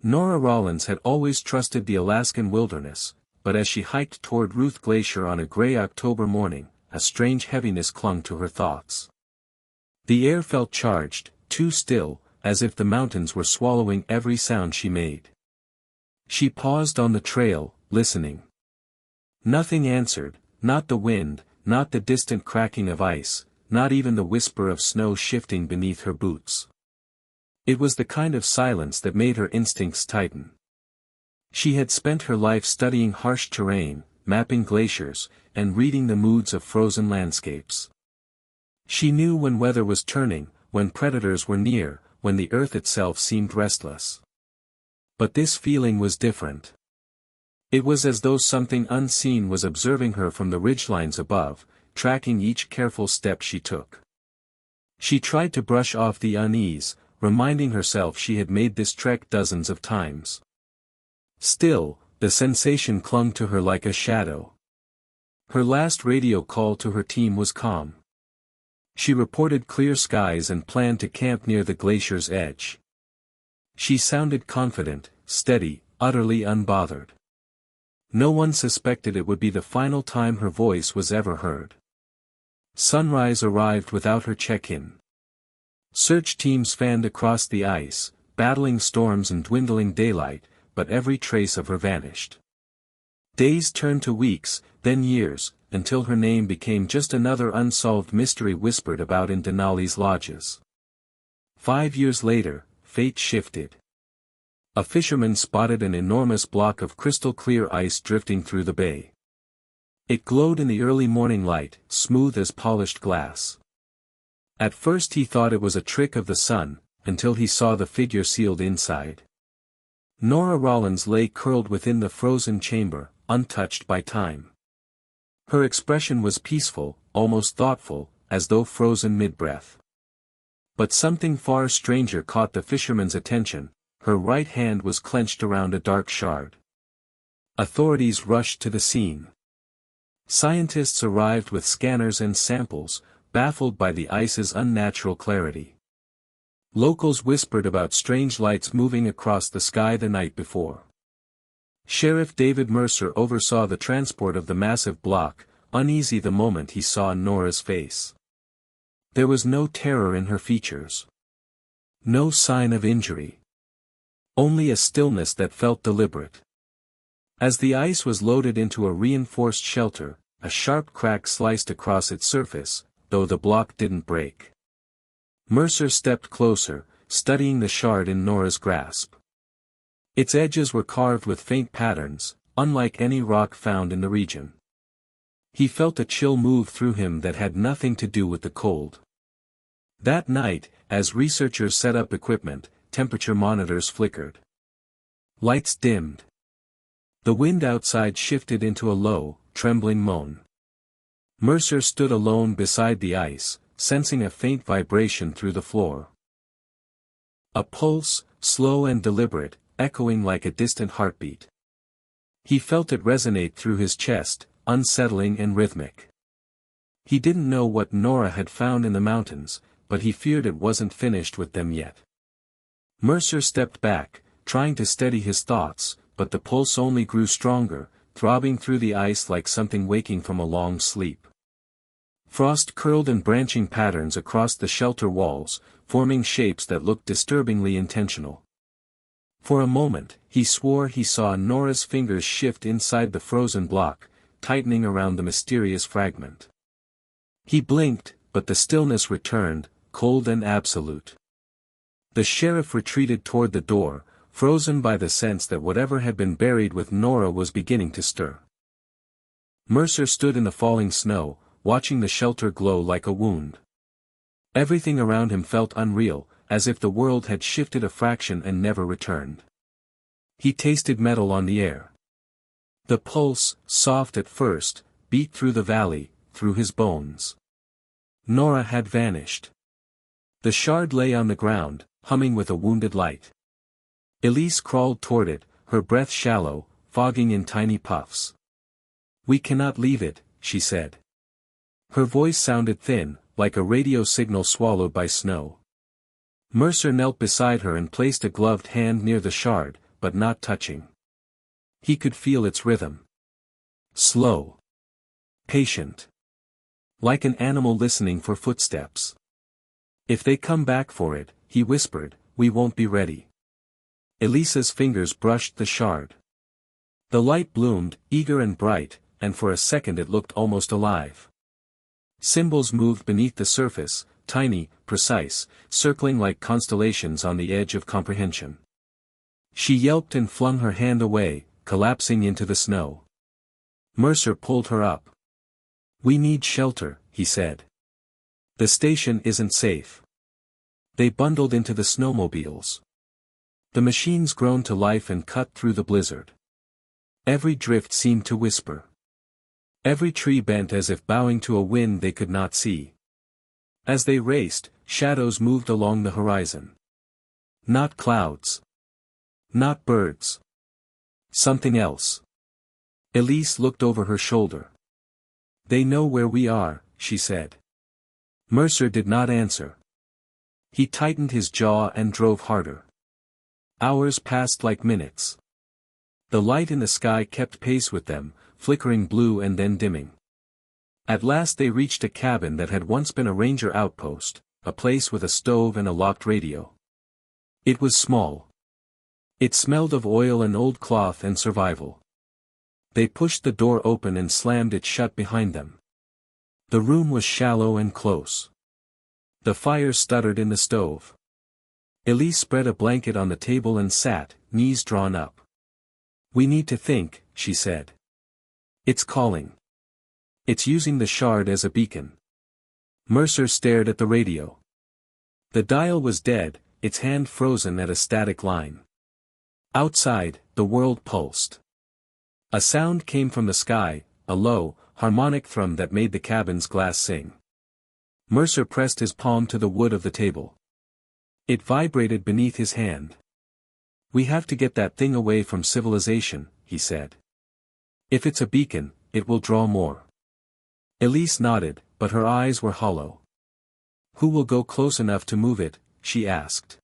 Nora Rollins had always trusted the Alaskan wilderness, but as she hiked toward Ruth Glacier on a gray October morning, a strange heaviness clung to her thoughts. The air felt charged, too still, as if the mountains were swallowing every sound she made. She paused on the trail, listening. Nothing answered, not the wind, not the distant cracking of ice, not even the whisper of snow shifting beneath her boots. It was the kind of silence that made her instincts tighten. She had spent her life studying harsh terrain, mapping glaciers, and reading the moods of frozen landscapes. She knew when weather was turning, when predators were near, when the earth itself seemed restless. But this feeling was different. It was as though something unseen was observing her from the ridgelines above, tracking each careful step she took. She tried to brush off the unease, reminding herself she had made this trek dozens of times. Still, the sensation clung to her like a shadow. Her last radio call to her team was calm. She reported clear skies and planned to camp near the glacier's edge. She sounded confident, steady, utterly unbothered. No one suspected it would be the final time her voice was ever heard. Sunrise arrived without her check-in. Search teams fanned across the ice, battling storms and dwindling daylight, but every trace of her vanished. Days turned to weeks, then years, until her name became just another unsolved mystery whispered about in Denali's lodges. 5 years later, fate shifted. A fisherman spotted an enormous block of crystal-clear ice drifting through the bay. It glowed in the early morning light, smooth as polished glass. At first he thought it was a trick of the sun, until he saw the figure sealed inside. Nora Rollins lay curled within the frozen chamber, untouched by time. Her expression was peaceful, almost thoughtful, as though frozen mid-breath. But something far stranger caught the fisherman's attention. Her right hand was clenched around a dark shard. Authorities rushed to the scene. Scientists arrived with scanners and samples, baffled by the ice's unnatural clarity. Locals whispered about strange lights moving across the sky the night before. Sheriff David Mercer oversaw the transport of the massive block, uneasy the moment he saw Nora's face. There was no terror in her features. No sign of injury. Only a stillness that felt deliberate. As the ice was loaded into a reinforced shelter, a sharp crack sliced across its surface, though the block didn't break. Mercer stepped closer, studying the shard in Nora's grasp. Its edges were carved with faint patterns, unlike any rock found in the region. He felt a chill move through him that had nothing to do with the cold. That night, as researchers set up equipment, temperature monitors flickered. Lights dimmed. The wind outside shifted into a low, trembling moan. Mercer stood alone beside the ice, sensing a faint vibration through the floor. A pulse, slow and deliberate, echoing like a distant heartbeat. He felt it resonate through his chest, unsettling and rhythmic. He didn't know what Nora had found in the mountains, but he feared it wasn't finished with them yet. Mercer stepped back, trying to steady his thoughts, but the pulse only grew stronger, throbbing through the ice like something waking from a long sleep. Frost curled in branching patterns across the shelter walls, forming shapes that looked disturbingly intentional. For a moment, he swore he saw Nora's fingers shift inside the frozen block, tightening around the mysterious fragment. He blinked, but the stillness returned, cold and absolute. The sheriff retreated toward the door, frozen by the sense that whatever had been buried with Nora was beginning to stir. Mercer stood in the falling snow, watching the shelter glow like a wound. Everything around him felt unreal, as if the world had shifted a fraction and never returned. He tasted metal on the air. The pulse, soft at first, beat through the valley, through his bones. Nora had vanished. The shard lay on the ground, humming with a wounded light. Elise crawled toward it, her breath shallow, fogging in tiny puffs. "We cannot leave it," she said. Her voice sounded thin, like a radio signal swallowed by snow. Mercer knelt beside her and placed a gloved hand near the shard, but not touching. He could feel its rhythm. Slow. Patient. Like an animal listening for footsteps. If they come back for it, he whispered, we won't be ready. Elisa's fingers brushed the shard. The light bloomed, eager and bright, and for a second it looked almost alive. Symbols moved beneath the surface, tiny, precise, circling like constellations on the edge of comprehension. She yelped and flung her hand away, collapsing into the snow. Mercer pulled her up. We need shelter, he said. The station isn't safe. They bundled into the snowmobiles. The machines groaned to life and cut through the blizzard. Every drift seemed to whisper. Every tree bent as if bowing to a wind they could not see. As they raced, shadows moved along the horizon. Not clouds. Not birds. Something else. Elise looked over her shoulder. They know where we are, she said. Mercer did not answer. He tightened his jaw and drove harder. Hours passed like minutes. The light in the sky kept pace with them, flickering blue and then dimming. At last they reached a cabin that had once been a ranger outpost, a place with a stove and a locked radio. It was small. It smelled of oil and old cloth and survival. They pushed the door open and slammed it shut behind them. The room was shallow and close. The fire stuttered in the stove. Elise spread a blanket on the table and sat, knees drawn up. We need to think, she said. It's calling. It's using the shard as a beacon. Mercer stared at the radio. The dial was dead, its hand frozen at a static line. Outside, the world pulsed. A sound came from the sky, a low, harmonic thrum that made the cabin's glass sing. Mercer pressed his palm to the wood of the table. It vibrated beneath his hand. We have to get that thing away from civilization, he said. If it's a beacon, it will draw more. Elise nodded, but her eyes were hollow. Who will go close enough to move it, she asked.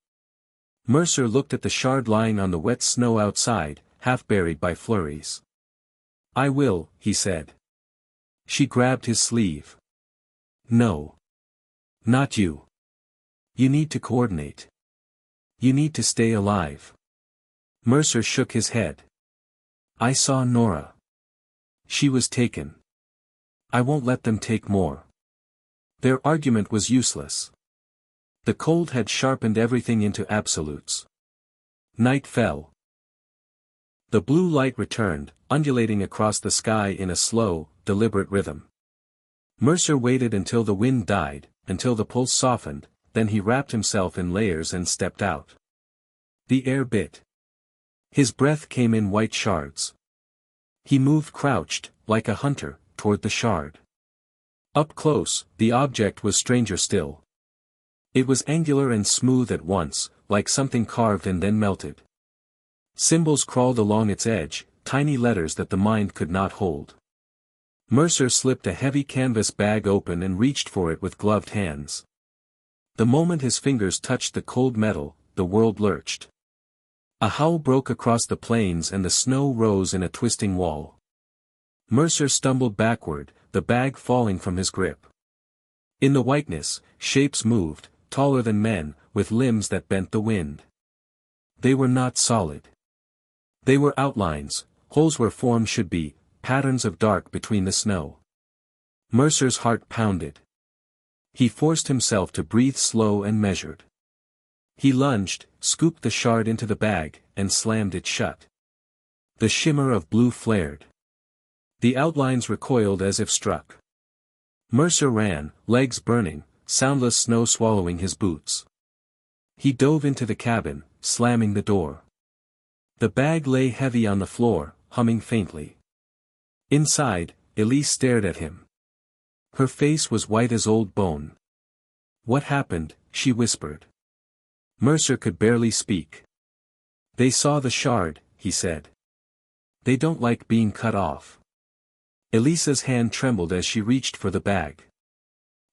Mercer looked at the shard lying on the wet snow outside, half buried by flurries. I will, he said. She grabbed his sleeve. No. Not you. You need to coordinate. You need to stay alive. Mercer shook his head. I saw Nora. She was taken. I won't let them take more. Their argument was useless. The cold had sharpened everything into absolutes. Night fell. The blue light returned, undulating across the sky in a slow, deliberate rhythm. Mercer waited until the wind died, until the pulse softened, then he wrapped himself in layers and stepped out. The air bit. His breath came in white shards. He moved crouched, like a hunter, toward the shard. Up close, the object was stranger still. It was angular and smooth at once, like something carved and then melted. Symbols crawled along its edge, tiny letters that the mind could not hold. Mercer slipped a heavy canvas bag open and reached for it with gloved hands. The moment his fingers touched the cold metal, the world lurched. A howl broke across the plains and the snow rose in a twisting wall. Mercer stumbled backward, the bag falling from his grip. In the whiteness, shapes moved, taller than men, with limbs that bent the wind. They were not solid. They were outlines, holes where form should be, patterns of dark between the snow. Mercer's heart pounded. He forced himself to breathe slow and measured. He lunged, scooped the shard into the bag, and slammed it shut. The shimmer of blue flared. The outlines recoiled as if struck. Mercer ran, legs burning, soundless snow swallowing his boots. He dove into the cabin, slamming the door. The bag lay heavy on the floor, humming faintly. Inside, Elise stared at him. Her face was white as old bone. What happened? She whispered. Mercer could barely speak. They saw the shard, he said. They don't like being cut off. Elisa's hand trembled as she reached for the bag.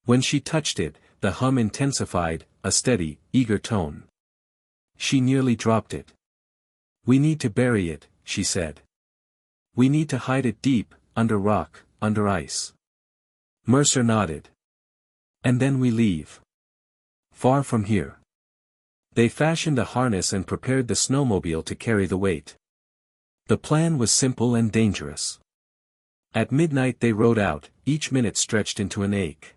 When she touched it, the hum intensified, a steady, eager tone. She nearly dropped it. "We need to bury it," she said. "We need to hide it deep, under rock, under ice." Mercer nodded. "And then we leave. Far from here." They fashioned a harness and prepared the snowmobile to carry the weight. The plan was simple and dangerous. At midnight they rode out, each minute stretched into an ache.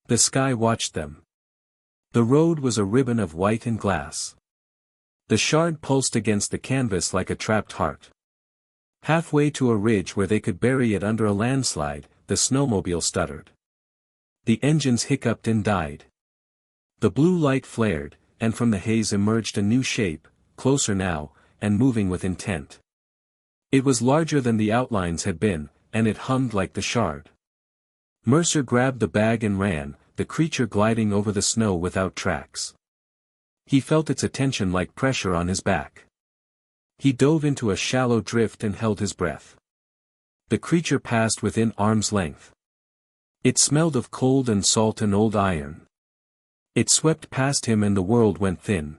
The sky watched them. The road was a ribbon of white and glass. The shard pulsed against the canvas like a trapped heart. Halfway to a ridge where they could bury it under a landslide, the snowmobile stuttered. The engines hiccuped and died. The blue light flared, and from the haze emerged a new shape, closer now, and moving with intent. It was larger than the outlines had been, and it hummed like the shard. Mercer grabbed the bag and ran, the creature gliding over the snow without tracks. He felt its attention like pressure on his back. He dove into a shallow drift and held his breath. The creature passed within arm's length. It smelled of cold and salt and old iron. It swept past him and the world went thin.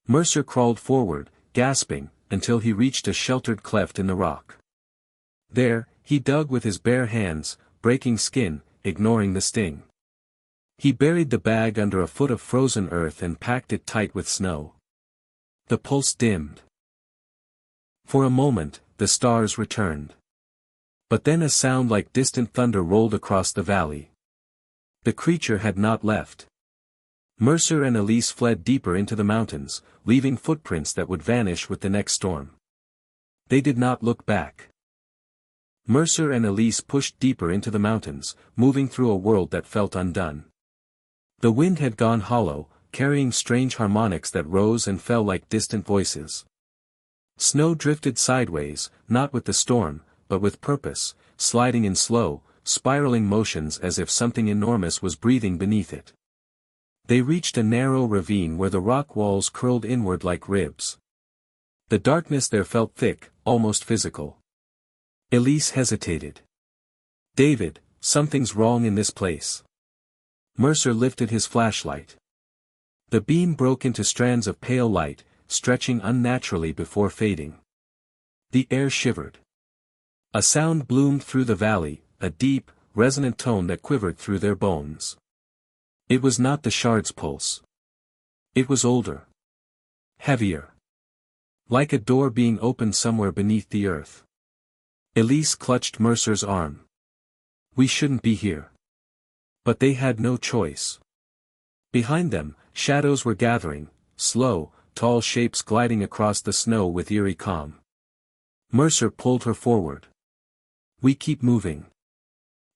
Mercer crawled forward, gasping, until he reached a sheltered cleft in the rock. There, he dug with his bare hands, breaking skin, ignoring the sting. He buried the bag under a foot of frozen earth and packed it tight with snow. The pulse dimmed. For a moment, the stars returned. But then a sound like distant thunder rolled across the valley. The creature had not left. Mercer and Elise fled deeper into the mountains, leaving footprints that would vanish with the next storm. They did not look back. Mercer and Elise pushed deeper into the mountains, moving through a world that felt undone. The wind had gone hollow, carrying strange harmonics that rose and fell like distant voices. Snow drifted sideways, not with the storm, but with purpose, sliding in slow, spiraling motions as if something enormous was breathing beneath it. They reached a narrow ravine where the rock walls curled inward like ribs. The darkness there felt thick, almost physical. Elise hesitated. "David, something's wrong in this place." Mercer lifted his flashlight. The beam broke into strands of pale light, stretching unnaturally before fading. The air shivered. A sound bloomed through the valley, a deep, resonant tone that quivered through their bones. It was not the shard's pulse. It was older. Heavier. Like a door being opened somewhere beneath the earth. Elise clutched Mercer's arm. "We shouldn't be here." But they had no choice. Behind them, shadows were gathering, slow, tall shapes gliding across the snow with eerie calm. Mercer pulled her forward. "We keep moving.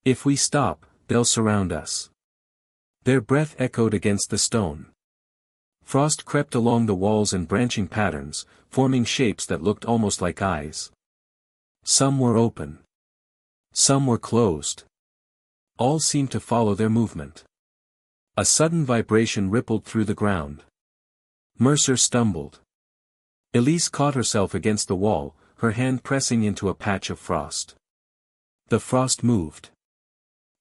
If we stop, they'll surround us." Their breath echoed against the stone. Frost crept along the walls in branching patterns, forming shapes that looked almost like eyes. Some were open. Some were closed. All seemed to follow their movement. A sudden vibration rippled through the ground. Mercer stumbled. Elise caught herself against the wall, her hand pressing into a patch of frost. The frost moved.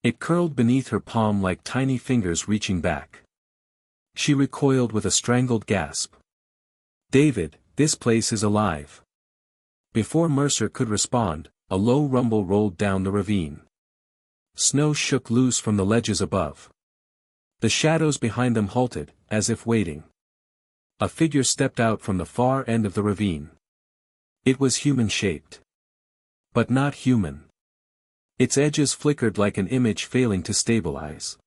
It curled beneath her palm like tiny fingers reaching back. She recoiled with a strangled gasp. "David, this place is alive." Before Mercer could respond, a low rumble rolled down the ravine. Snow shook loose from the ledges above. The shadows behind them halted, as if waiting. A figure stepped out from the far end of the ravine. It was human-shaped. But not human. Its edges flickered like an image failing to stabilize.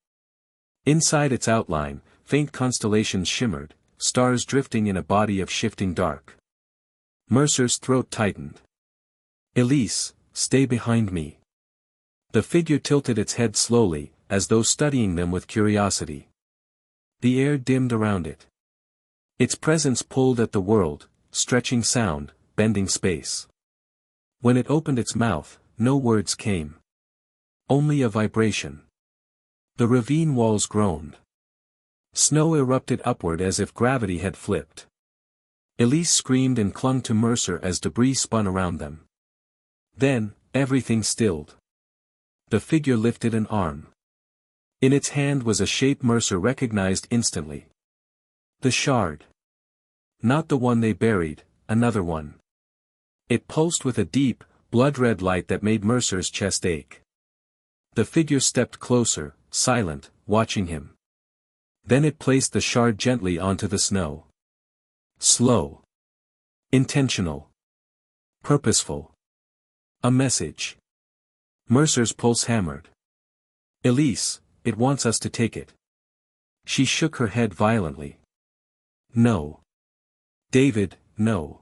Inside its outline, faint constellations shimmered, stars drifting in a body of shifting dark. Mercer's throat tightened. "Elise, stay behind me." The figure tilted its head slowly, as though studying them with curiosity. The air dimmed around it. Its presence pulled at the world, stretching sound, bending space. When it opened its mouth, no words came. Only a vibration. The ravine walls groaned. Snow erupted upward as if gravity had flipped. Elise screamed and clung to Mercer as debris spun around them. Then, everything stilled. The figure lifted an arm. In its hand was a shape Mercer recognized instantly. The shard. Not the one they buried, another one. It pulsed with a deep, blood-red light that made Mercer's chest ache. The figure stepped closer, silent, watching him. Then it placed the shard gently onto the snow. Slow. Intentional. Purposeful. A message. Mercer's pulse hammered. Elise, it wants us to take it. She shook her head violently. No. David, no.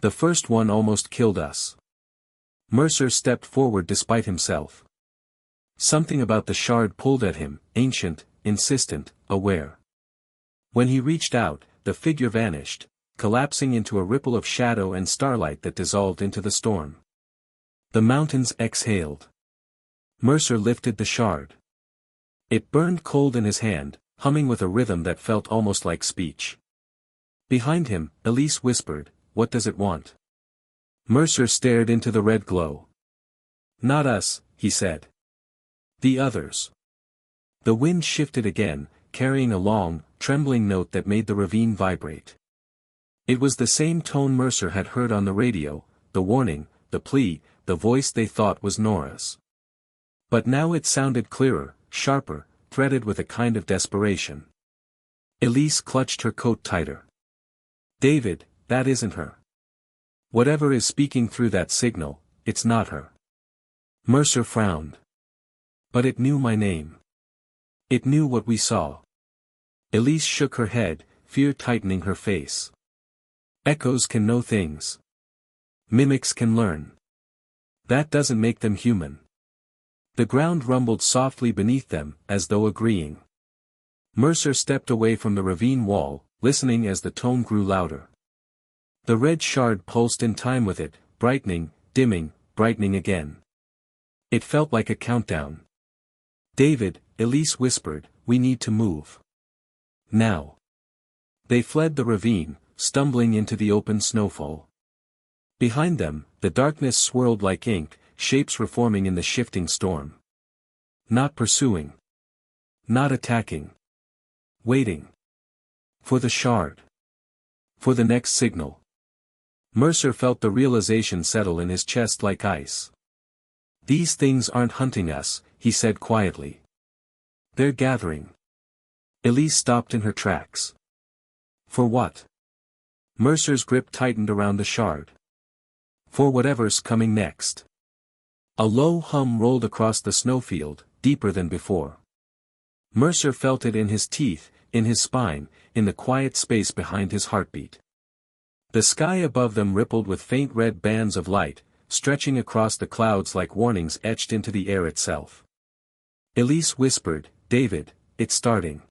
The first one almost killed us. Mercer stepped forward despite himself. Something about the shard pulled at him, ancient, insistent, aware. When he reached out, the figure vanished, collapsing into a ripple of shadow and starlight that dissolved into the storm. The mountains exhaled. Mercer lifted the shard. It burned cold in his hand, humming with a rhythm that felt almost like speech. Behind him, Elise whispered, "What does it want?" Mercer stared into the red glow. "Not us," he said. "The others." The wind shifted again, carrying a long, trembling note that made the ravine vibrate. It was the same tone Mercer had heard on the radio, the warning, the plea, the voice they thought was Nora's. But now it sounded clearer, sharper, threaded with a kind of desperation. Elise clutched her coat tighter. "David, that isn't her. Whatever is speaking through that signal, it's not her." Mercer frowned. "But it knew my name. It knew what we saw." Elise shook her head, fear tightening her face. "Echoes can know things. Mimics can learn. That doesn't make them human." The ground rumbled softly beneath them, as though agreeing. Mercer stepped away from the ravine wall, listening as the tone grew louder. The red shard pulsed in time with it, brightening, dimming, brightening again. It felt like a countdown. "David," Elise whispered, "we need to move. Now." They fled the ravine, stumbling into the open snowfall. Behind them, the darkness swirled like ink, shapes reforming in the shifting storm. Not pursuing. Not attacking. Waiting. For the shard. For the next signal. Mercer felt the realization settle in his chest like ice. "These things aren't hunting us," he said quietly. "They're gathering." Elise stopped in her tracks. "For what?" Mercer's grip tightened around the shard. "For whatever's coming next." A low hum rolled across the snowfield, deeper than before. Mercer felt it in his teeth, in his spine, in the quiet space behind his heartbeat. The sky above them rippled with faint red bands of light, stretching across the clouds like warnings etched into the air itself. Elise whispered, "David, it's starting."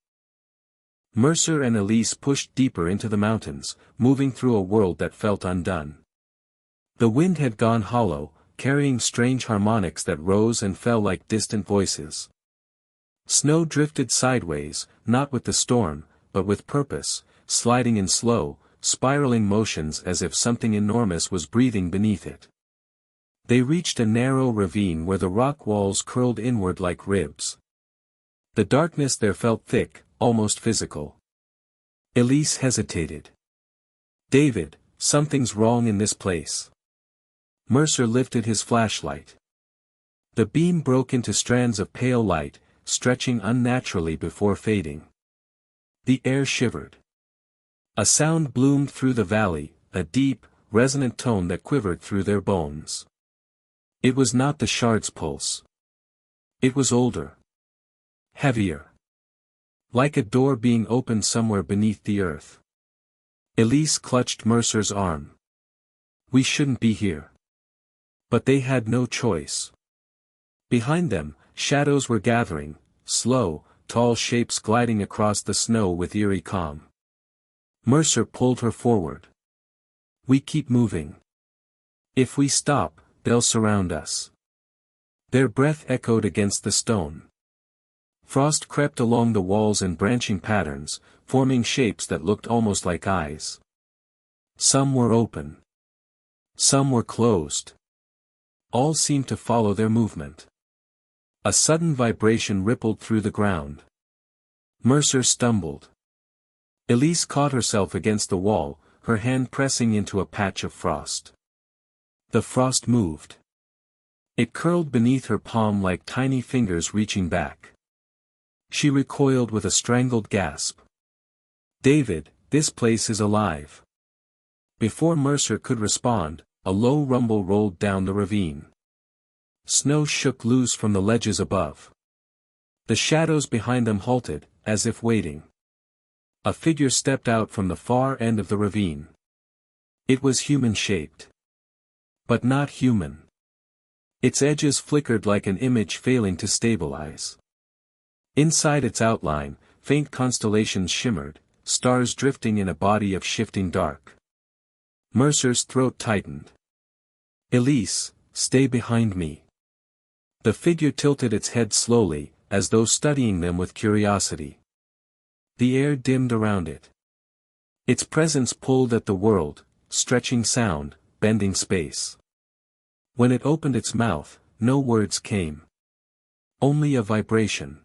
Mercer and Elise pushed deeper into the mountains, moving through a world that felt undone. The wind had gone hollow, carrying strange harmonics that rose and fell like distant voices. Snow drifted sideways, not with the storm, but with purpose, sliding in slow, spiraling motions as if something enormous was breathing beneath it. They reached a narrow ravine where the rock walls curled inward like ribs. The darkness there felt thick, almost physical. Elise hesitated. "David, something's wrong in this place." Mercer lifted his flashlight. The beam broke into strands of pale light, stretching unnaturally before fading. The air shivered. A sound bloomed through the valley, a deep, resonant tone that quivered through their bones. It was not the shard's pulse. It was older. Heavier. Like a door being opened somewhere beneath the earth. Elise clutched Mercer's arm. "We shouldn't be here." But they had no choice. Behind them, shadows were gathering, slow, tall shapes gliding across the snow with eerie calm. Mercer pulled her forward. "We keep moving. If we stop, they'll surround us." Their breath echoed against the stone. Frost crept along the walls in branching patterns, forming shapes that looked almost like eyes. Some were open. Some were closed. All seemed to follow their movement. A sudden vibration rippled through the ground. Mercer stumbled. Elise caught herself against the wall, her hand pressing into a patch of frost. The frost moved. It curled beneath her palm like tiny fingers reaching back. She recoiled with a strangled gasp. "David, this place is alive." Before Mercer could respond, a low rumble rolled down the ravine. Snow shook loose from the ledges above. The shadows behind them halted, as if waiting. A figure stepped out from the far end of the ravine. It was human-shaped. But not human. Its edges flickered like an image failing to stabilize. Inside its outline, faint constellations shimmered, stars drifting in a body of shifting dark. Mercer's throat tightened. "Elise, stay behind me." The figure tilted its head slowly, as though studying them with curiosity. The air dimmed around it. Its presence pulled at the world, stretching sound, bending space. When it opened its mouth, no words came. Only a vibration.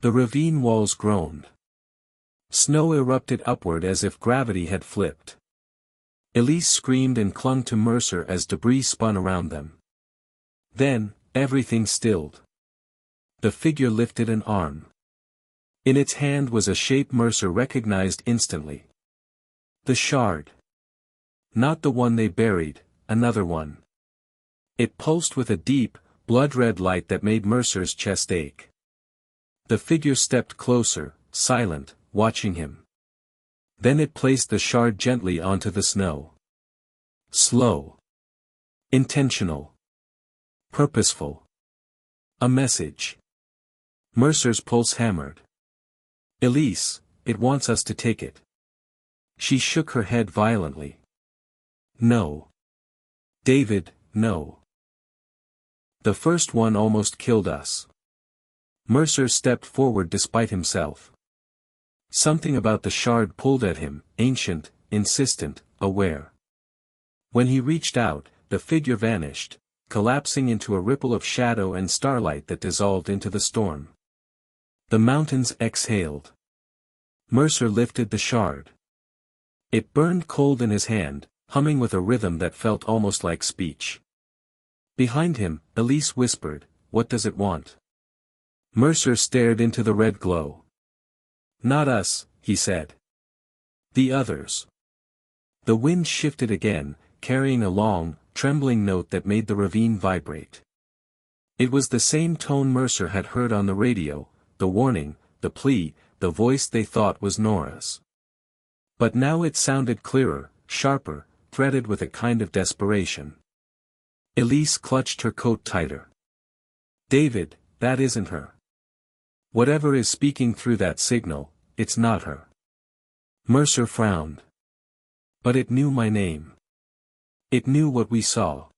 The ravine walls groaned. Snow erupted upward as if gravity had flipped. Elise screamed and clung to Mercer as debris spun around them. Then, everything stilled. The figure lifted an arm. In its hand was a shape Mercer recognized instantly. The shard. Not the one they buried, another one. It pulsed with a deep, blood-red light that made Mercer's chest ache. The figure stepped closer, silent, watching him. Then it placed the shard gently onto the snow. Slow. Intentional. Purposeful. A message. Mercer's pulse hammered. "Elise, it wants us to take it." She shook her head violently. "No. David, no. The first one almost killed us." Mercer stepped forward despite himself. Something about the shard pulled at him, ancient, insistent, aware. When he reached out, the figure vanished, collapsing into a ripple of shadow and starlight that dissolved into the storm. The mountains exhaled. Mercer lifted the shard. It burned cold in his hand, humming with a rhythm that felt almost like speech. Behind him, Elise whispered, "What does it want?" Mercer stared into the red glow. "Not us," he said. "The others." The wind shifted again, carrying a long, trembling note that made the ravine vibrate. It was the same tone Mercer had heard on the radio, the warning, the plea, the voice they thought was Nora's. But now it sounded clearer, sharper, threaded with a kind of desperation. Elise clutched her coat tighter. "David, that isn't her. Whatever is speaking through that signal, it's not her." Mercer frowned. "But it knew my name. It knew what we saw."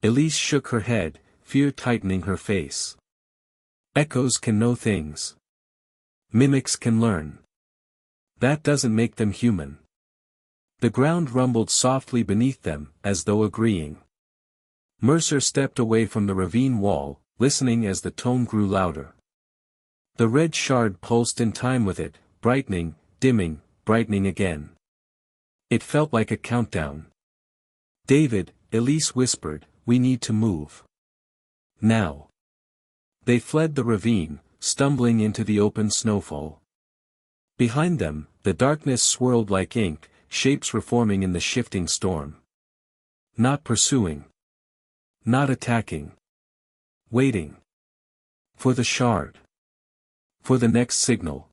Elise shook her head, fear tightening her face. "Echoes can know things. Mimics can learn. That doesn't make them human." The ground rumbled softly beneath them, as though agreeing. Mercer stepped away from the ravine wall, listening as the tone grew louder. The red shard pulsed in time with it, brightening, dimming, brightening again. It felt like a countdown. "David," Elise whispered, "we need to move. Now." They fled the ravine, stumbling into the open snowfall. Behind them, the darkness swirled like ink, shapes reforming in the shifting storm. Not pursuing. Not attacking. Waiting. For the shard. For the next signal.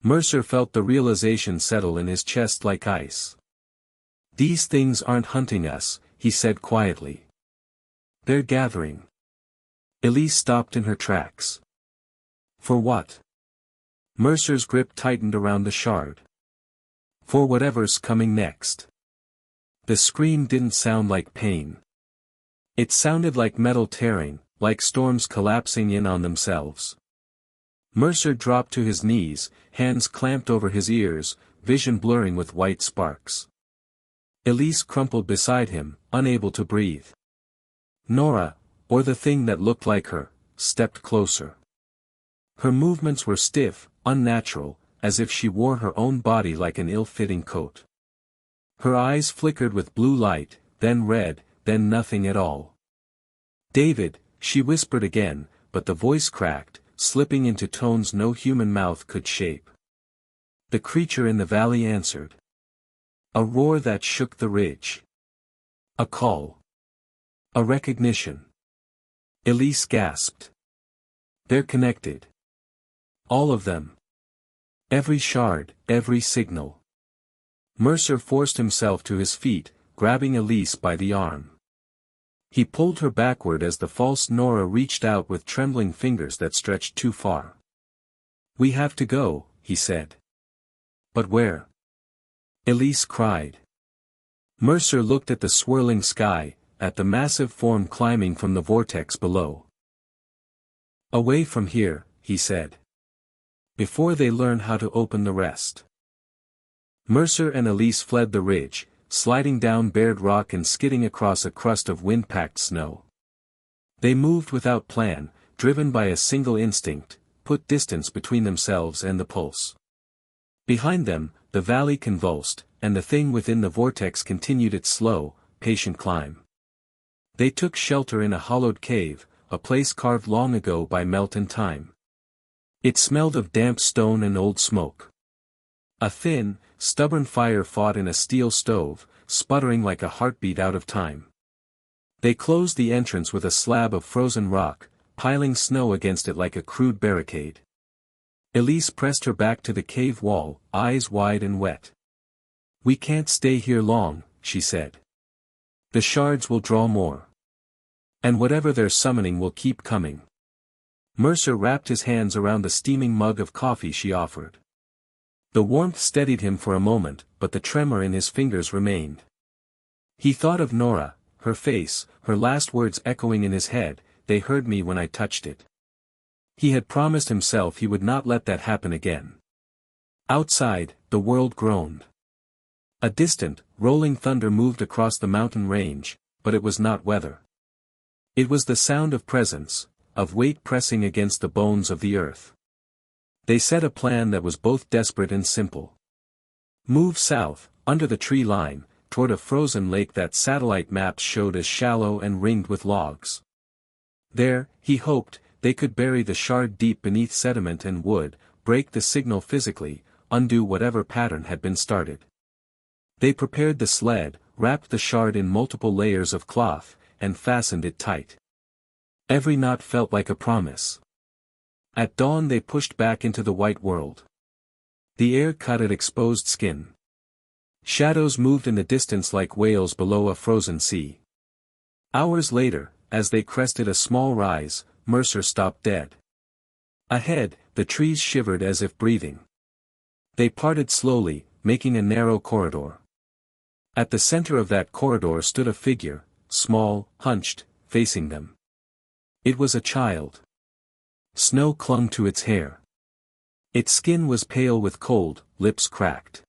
Mercer felt the realization settle in his chest like ice. "These things aren't hunting us," he said quietly. "They're gathering." Elise stopped in her tracks. "For what?" Mercer's grip tightened around the shard. "For whatever's coming next." The scream didn't sound like pain. It sounded like metal tearing, like storms collapsing in on themselves. Mercer dropped to his knees, hands clamped over his ears, vision blurring with white sparks. Elise crumpled beside him, unable to breathe. Nora, or the thing that looked like her, stepped closer. Her movements were stiff, unnatural, as if she wore her own body like an ill-fitting coat. Her eyes flickered with blue light, then red, then nothing at all. "David," she whispered again, but the voice cracked, slipping into tones no human mouth could shape. The creature in the valley answered. A roar that shook the ridge. A call. A recognition. Elise gasped. "They're connected. All of them. Every shard, every signal." Mercer forced himself to his feet, grabbing Elise by the arm. He pulled her backward as the false Nora reached out with trembling fingers that stretched too far. "We have to go," he said. "But where?" Elise cried. Mercer looked at the swirling sky, at the massive form climbing from the vortex below. "Away from here," he said. "Before they learn how to open the rest." Mercer and Elise fled the ridge, sliding down bared rock and skidding across a crust of wind-packed snow. They moved without plan, driven by a single instinct: put distance between themselves and the pulse. Behind them, the valley convulsed, and the thing within the vortex continued its slow, patient climb. They took shelter in a hollowed cave, a place carved long ago by melt and time. It smelled of damp stone and old smoke. A thin, stubborn fire fought in a steel stove, sputtering like a heartbeat out of time. They closed the entrance with a slab of frozen rock, piling snow against it like a crude barricade. Elise pressed her back to the cave wall, eyes wide and wet. "We can't stay here long," she said. "The shards will draw more. And whatever they're summoning will keep coming." Mercer wrapped his hands around the steaming mug of coffee she offered. The warmth steadied him for a moment, but the tremor in his fingers remained. He thought of Nora, her face, her last words echoing in his head, "They heard me when I touched it." He had promised himself he would not let that happen again. Outside, the world groaned. A distant, rolling thunder moved across the mountain range, but it was not weather. It was the sound of presence, of weight pressing against the bones of the earth. They set a plan that was both desperate and simple. Move south, under the tree line, toward a frozen lake that satellite maps showed as shallow and ringed with logs. There, he hoped, they could bury the shard deep beneath sediment and wood, break the signal physically, undo whatever pattern had been started. They prepared the sled, wrapped the shard in multiple layers of cloth, and fastened it tight. Every knot felt like a promise. At dawn they pushed back into the white world. The air cut at exposed skin. Shadows moved in the distance like whales below a frozen sea. Hours later, as they crested a small rise, Mercer stopped dead. Ahead, the trees shivered as if breathing. They parted slowly, making a narrow corridor. At the center of that corridor stood a figure, small, hunched, facing them. It was a child. Snow clung to its hair. Its skin was pale with cold, lips cracked.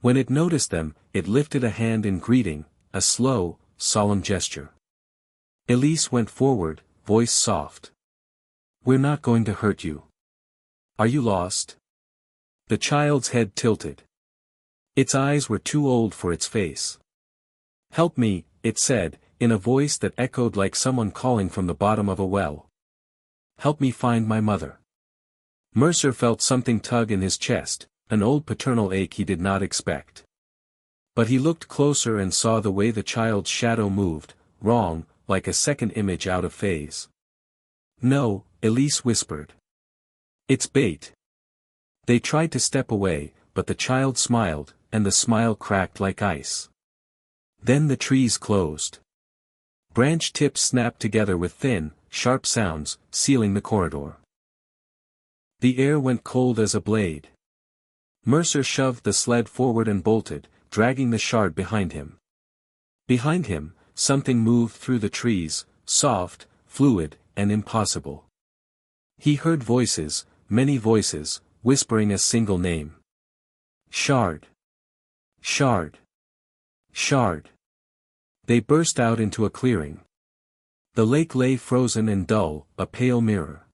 When it noticed them, it lifted a hand in greeting, a slow, solemn gesture. Elise went forward, voice soft. "We're not going to hurt you. Are you lost?" The child's head tilted. Its eyes were too old for its face. "Help me," it said, in a voice that echoed like someone calling from the bottom of a well. "Help me find my mother." Mercer felt something tug in his chest, an old paternal ache he did not expect. But he looked closer and saw the way the child's shadow moved, wrong, like a second image out of phase. "No," Elise whispered. "It's bait." They tried to step away, but the child smiled, and the smile cracked like ice. Then the trees closed. Branch tips snapped together with thin, sharp sounds, sealing the corridor. The air went cold as a blade. Mercer shoved the sled forward and bolted, dragging the shard behind him. Behind him, something moved through the trees, soft, fluid, and impossible. He heard voices, many voices, whispering a single name. "Shard. Shard. Shard." They burst out into a clearing. The lake lay frozen and dull, a pale mirror.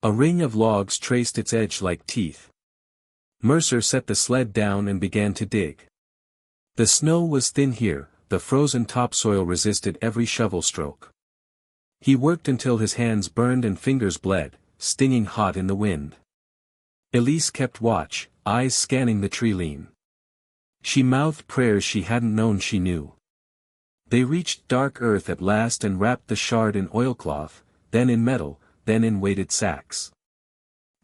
A ring of logs traced its edge like teeth. Mercer set the sled down and began to dig. The snow was thin here, the frozen topsoil resisted every shovel stroke. He worked until his hands burned and fingers bled, stinging hot in the wind. Elise kept watch, eyes scanning the tree-line. She mouthed prayers she hadn't known she knew. They reached dark earth at last and wrapped the shard in oilcloth, then in metal, then in weighted sacks.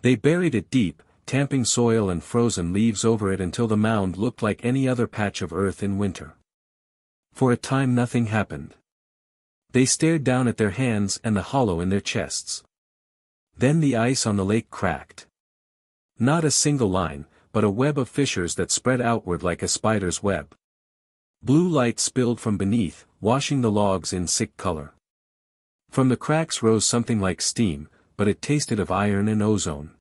They buried it deep, tamping soil and frozen leaves over it until the mound looked like any other patch of earth in winter. For a time nothing happened. They stared down at their hands and the hollow in their chests. Then the ice on the lake cracked. Not a single line, but a web of fissures that spread outward like a spider's web. Blue light spilled from beneath, washing the logs in sick color. From the cracks rose something like steam, but it tasted of iron and ozone.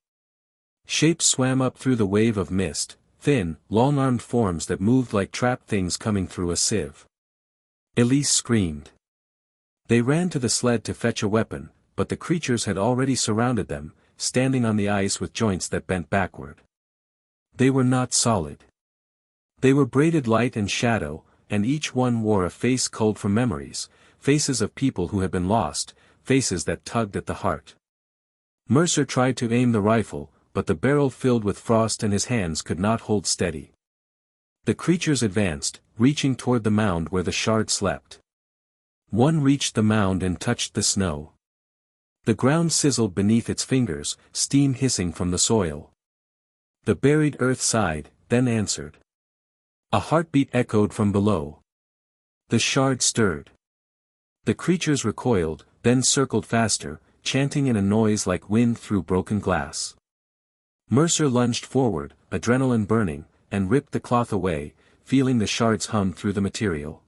Shapes swam up through the wave of mist, thin, long-armed forms that moved like trapped things coming through a sieve. Elise screamed. They ran to the sled to fetch a weapon, but the creatures had already surrounded them, standing on the ice with joints that bent backward. They were not solid. They were braided light and shadow, and each one wore a face culled from memories, faces of people who had been lost, faces that tugged at the heart. Mercer tried to aim the rifle, but the barrel filled with frost and his hands could not hold steady. The creatures advanced, reaching toward the mound where the shard slept. One reached the mound and touched the snow. The ground sizzled beneath its fingers, steam hissing from the soil. The buried earth sighed, then answered. A heartbeat echoed from below. The shard stirred. The creatures recoiled, then circled faster, chanting in a noise like wind through broken glass. Mercer lunged forward, adrenaline burning, and ripped the cloth away, feeling the shards hum through the material.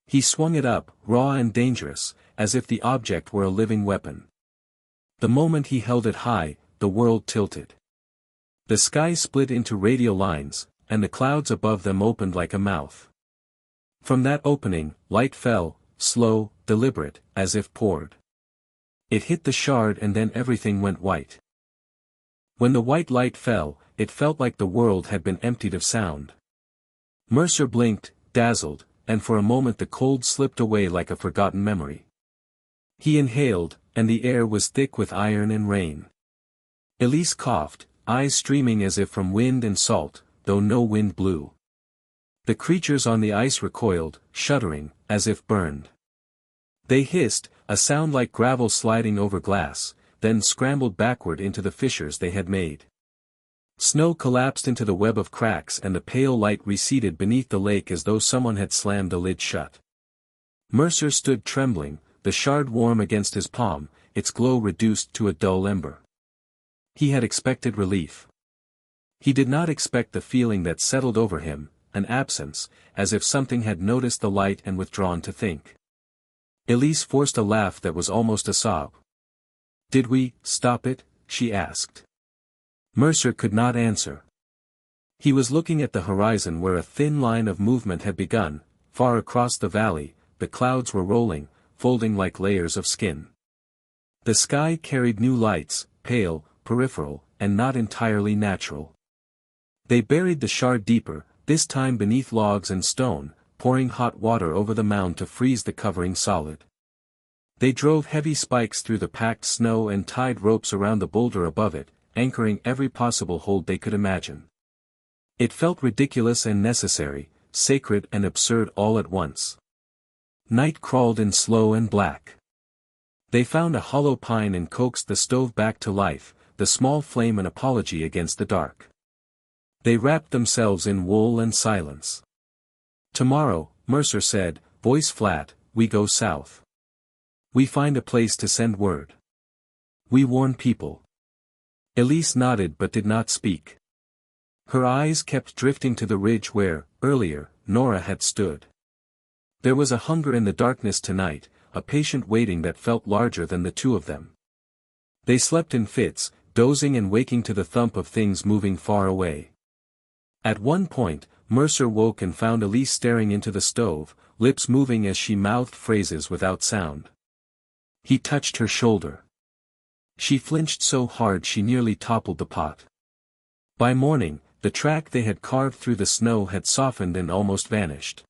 He swung it up, raw and dangerous, as if the object were a living weapon. The moment he held it high, the world tilted. The sky split into radial lines, and the clouds above them opened like a mouth. From that opening, light fell, slow, deliberate, as if poured. It hit the shard and then everything went white. When the white light fell, it felt like the world had been emptied of sound. Mercer blinked, dazzled, and for a moment the cold slipped away like a forgotten memory. He inhaled, and the air was thick with iron and rain. Elise coughed, eyes streaming as if from wind and salt, though no wind blew. The creatures on the ice recoiled, shuddering, as if burned. They hissed, a sound like gravel sliding over glass, then scrambled backward into the fissures they had made. Snow collapsed into the web of cracks and the pale light receded beneath the lake as though someone had slammed the lid shut. Mercer stood trembling, the shard warm against his palm, its glow reduced to a dull ember. He had expected relief. He did not expect the feeling that settled over him, an absence, as if something had noticed the light and withdrawn to think. Elise forced a laugh that was almost a sob. "Did we stop it?" she asked. Mercer could not answer. He was looking at the horizon where a thin line of movement had begun, far across the valley, the clouds were rolling, folding like layers of skin. The sky carried new lights, pale, peripheral, and not entirely natural. They buried the shard deeper, this time beneath logs and stone, pouring hot water over the mound to freeze the covering solid. They drove heavy spikes through the packed snow and tied ropes around the boulder above it, anchoring every possible hold they could imagine. It felt ridiculous and necessary, sacred and absurd all at once. Night crawled in slow and black. They found a hollow pine and coaxed the stove back to life, the small flame an apology against the dark. They wrapped themselves in wool and silence. "Tomorrow," Mercer said, voice flat, "we go south. We find a place to send word. We warn people." Elise nodded but did not speak. Her eyes kept drifting to the ridge where, earlier, Nora had stood. There was a hunger in the darkness tonight, a patient waiting that felt larger than the two of them. They slept in fits, dozing and waking to the thump of things moving far away. At one point, Mercer woke and found Elise staring into the stove, lips moving as she mouthed phrases without sound. He touched her shoulder. She flinched so hard she nearly toppled the pot. By morning, the track they had carved through the snow had softened and almost vanished.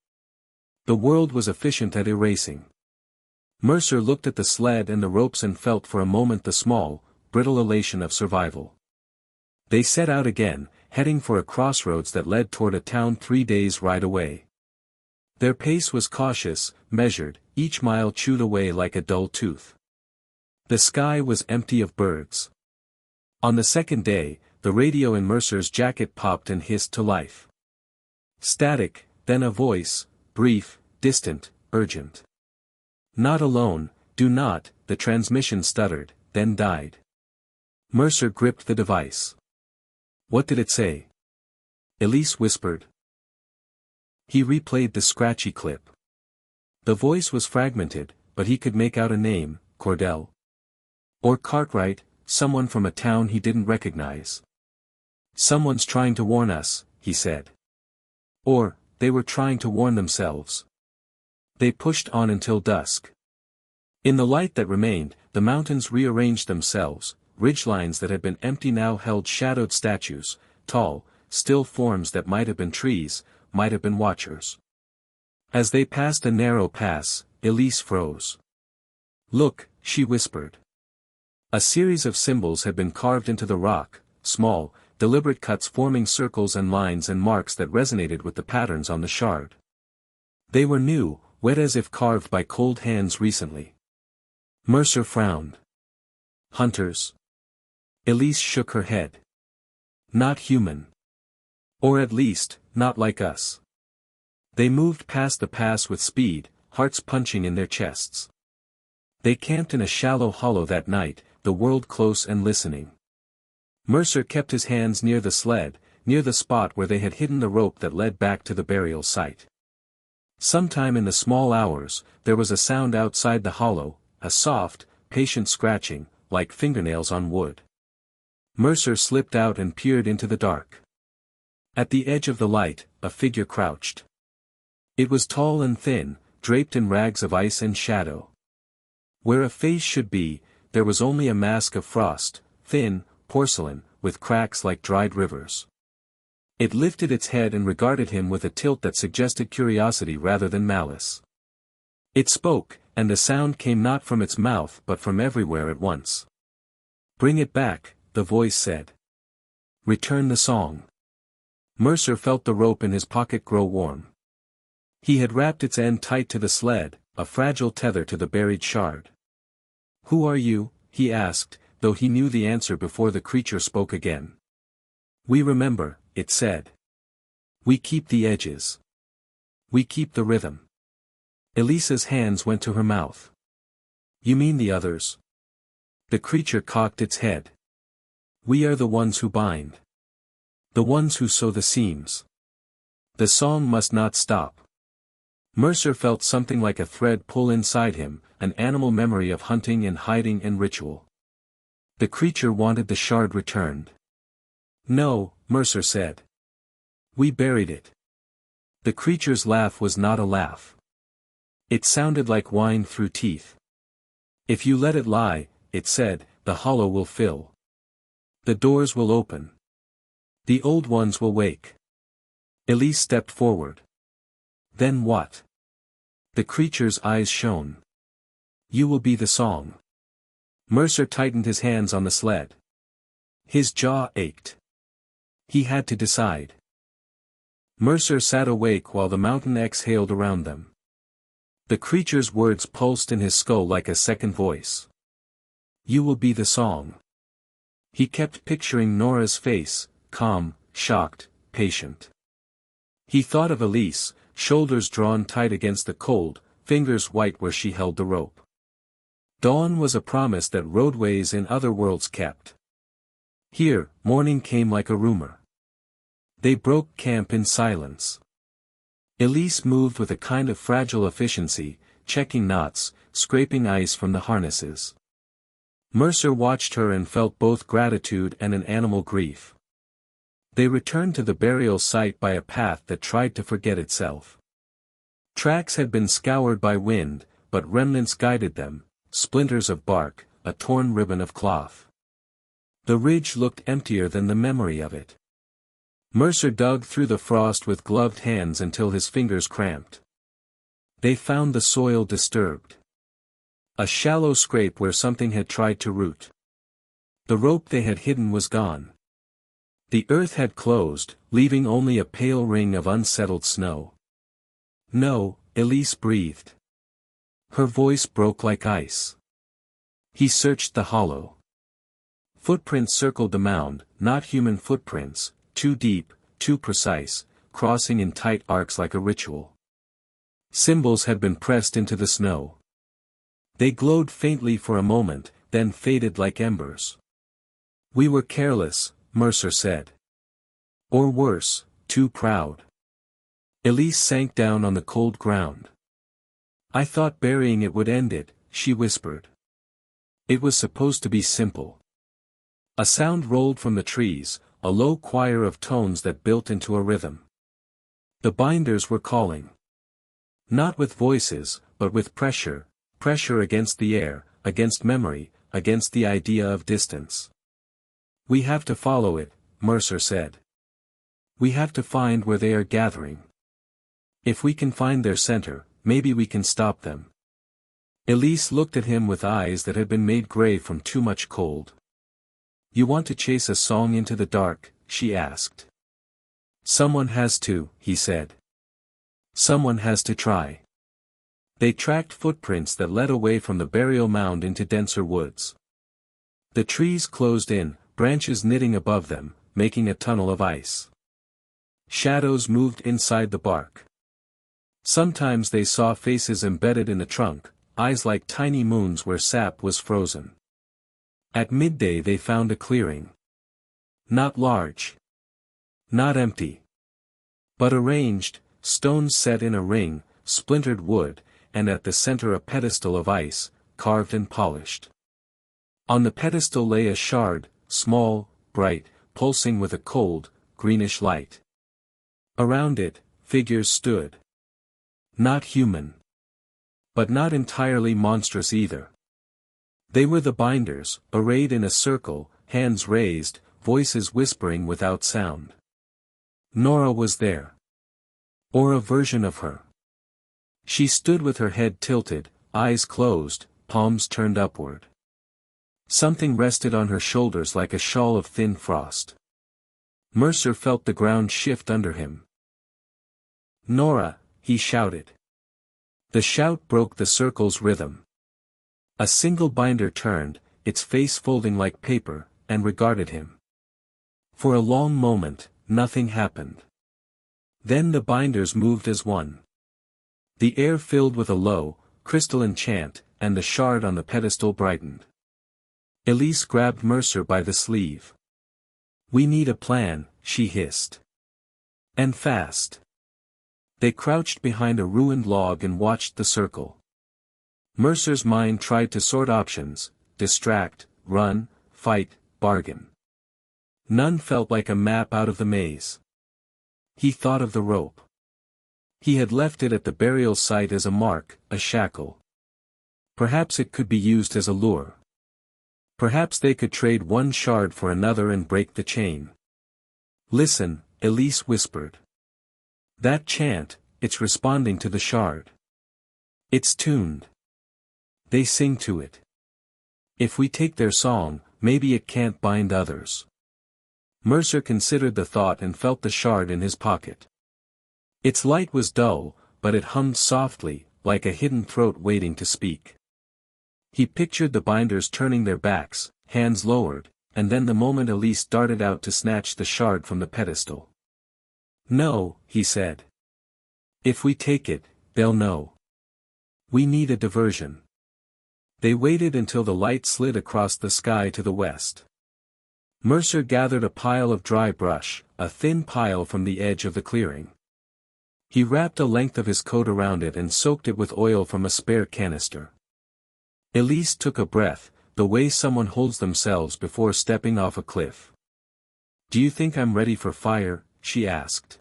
The world was efficient at erasing. Mercer looked at the sled and the ropes and felt for a moment the small, brittle elation of survival. They set out again, heading for a crossroads that led toward a town 3 days' ride away. Their pace was cautious, measured, each mile chewed away like a dull tooth. The sky was empty of birds. On the second day, the radio in Mercer's jacket popped and hissed to life. Static, then a voice, brief, distant, urgent. "Not alone, do not," the transmission stuttered, then died. Mercer gripped the device. What did it say? Elise whispered. He replayed the scratchy clip. The voice was fragmented, but he could make out a name, Cordell. Or Cartwright, someone from a town he didn't recognize. "Someone's trying to warn us," he said. Or, they were trying to warn themselves. They pushed on until dusk. In the light that remained, the mountains rearranged themselves, ridgelines that had been empty now held shadowed statues, tall, still forms that might have been trees, might have been watchers. As they passed a narrow pass, Elise froze. "Look," she whispered. A series of symbols had been carved into the rock, small, deliberate cuts forming circles and lines and marks that resonated with the patterns on the shard. They were new, wet as if carved by cold hands recently. Mercer frowned. "Hunters?" Elise shook her head. "Not human. Or at least, not like us." They moved past the pass with speed, hearts punching in their chests. They camped in a shallow hollow that night, the world close and listening. Mercer kept his hands near the sled, near the spot where they had hidden the rope that led back to the burial site. Sometime in the small hours, there was a sound outside the hollow, a soft, patient scratching, like fingernails on wood. Mercer slipped out and peered into the dark. At the edge of the light, a figure crouched. It was tall and thin, draped in rags of ice and shadow. Where a face should be, there was only a mask of frost, thin, porcelain, with cracks like dried rivers. It lifted its head and regarded him with a tilt that suggested curiosity rather than malice. It spoke, and the sound came not from its mouth but from everywhere at once. "Bring it back," the voice said. "Return the song." Mercer felt the rope in his pocket grow warm. He had wrapped its end tight to the sled, a fragile tether to the buried shard. "Who are you?" he asked, though he knew the answer before the creature spoke again. "We remember," it said. "We keep the edges. We keep the rhythm." Elisa's hands went to her mouth. "You mean the others?" The creature cocked its head. "We are the ones who bind. The ones who sew the seams. The song must not stop." Mercer felt something like a thread pull inside him, an animal memory of hunting and hiding and ritual. The creature wanted the shard returned. "No," Mercer said. "We buried it." The creature's laugh was not a laugh. It sounded like wine through teeth. "If you let it lie," it said, "the hollow will fill. The doors will open. The old ones will wake." Elise stepped forward. "Then what?" The creature's eyes shone. "You will be the song." Mercer tightened his hands on the sled. His jaw ached. He had to decide. Mercer sat awake while the mountain exhaled around them. The creature's words pulsed in his skull like a second voice. "You will be the song." He kept picturing Nora's face, calm, shocked, patient. He thought of Elise, shoulders drawn tight against the cold, fingers white where she held the rope. Dawn was a promise that roadways in other worlds kept. Here, morning came like a rumor. They broke camp in silence. Elise moved with a kind of fragile efficiency, checking knots, scraping ice from the harnesses. Mercer watched her and felt both gratitude and an animal grief. They returned to the burial site by a path that tried to forget itself. Tracks had been scoured by wind, but remnants guided them, splinters of bark, a torn ribbon of cloth. The ridge looked emptier than the memory of it. Mercer dug through the frost with gloved hands until his fingers cramped. They found the soil disturbed. A shallow scrape where something had tried to root. The rope they had hidden was gone. The earth had closed, leaving only a pale ring of unsettled snow. "No," Elise breathed. Her voice broke like ice. He searched the hollow. Footprints circled the mound, not human footprints, too deep, too precise, crossing in tight arcs like a ritual. Symbols had been pressed into the snow. They glowed faintly for a moment, then faded like embers. "We were careless," Mercer said. "Or worse, too proud." Elise sank down on the cold ground. "I thought burying it would end it," she whispered. "It was supposed to be simple." A sound rolled from the trees, a low choir of tones that built into a rhythm. The binders were calling. Not with voices, but with pressure, pressure against the air, against memory, against the idea of distance. "We have to follow it," Mercer said. "We have to find where they are gathering. If we can find their center, maybe we can stop them." Elise looked at him with eyes that had been made gray from too much cold. "You want to chase a song into the dark?" she asked. "Someone has to," he said. "Someone has to try." They tracked footprints that led away from the burial mound into denser woods. The trees closed in, branches knitting above them, making a tunnel of ice. Shadows moved inside the bark. Sometimes they saw faces embedded in the trunk, eyes like tiny moons where sap was frozen. At midday they found a clearing. Not large. Not empty. But arranged, stones set in a ring, splintered wood, and at the center a pedestal of ice, carved and polished. On the pedestal lay a shard, small, bright, pulsing with a cold, greenish light. Around it, figures stood. Not human. But not entirely monstrous either. They were the binders, arrayed in a circle, hands raised, voices whispering without sound. Nora was there. Or a version of her. She stood with her head tilted, eyes closed, palms turned upward. Something rested on her shoulders like a shawl of thin frost. Mercer felt the ground shift under him. "Nora," he shouted. The shout broke the circle's rhythm. A single binder turned, its face folding like paper, and regarded him. For a long moment, nothing happened. Then the binders moved as one. The air filled with a low, crystalline chant, and the shard on the pedestal brightened. Elise grabbed Mercer by the sleeve. "We need a plan," she hissed. "And fast." They crouched behind a ruined log and watched the circle. Mercer's mind tried to sort options, distract, run, fight, bargain. None felt like a map out of the maze. He thought of the rope. He had left it at the burial site as a mark, a shackle. Perhaps it could be used as a lure. Perhaps they could trade one shard for another and break the chain. "Listen," Elise whispered. "That chant, it's responding to the shard. It's tuned. They sing to it. If we take their song, maybe it can't bind others." Mercer considered the thought and felt the shard in his pocket. Its light was dull, but it hummed softly, like a hidden throat waiting to speak. He pictured the binders turning their backs, hands lowered, and then the moment Elise darted out to snatch the shard from the pedestal. "No," he said. "If we take it, they'll know. We need a diversion." They waited until the light slid across the sky to the west. Mercer gathered a pile of dry brush, a thin pile from the edge of the clearing. He wrapped a length of his coat around it and soaked it with oil from a spare canister. Elise took a breath, the way someone holds themselves before stepping off a cliff. "Do you think I'm ready for fire?" she asked.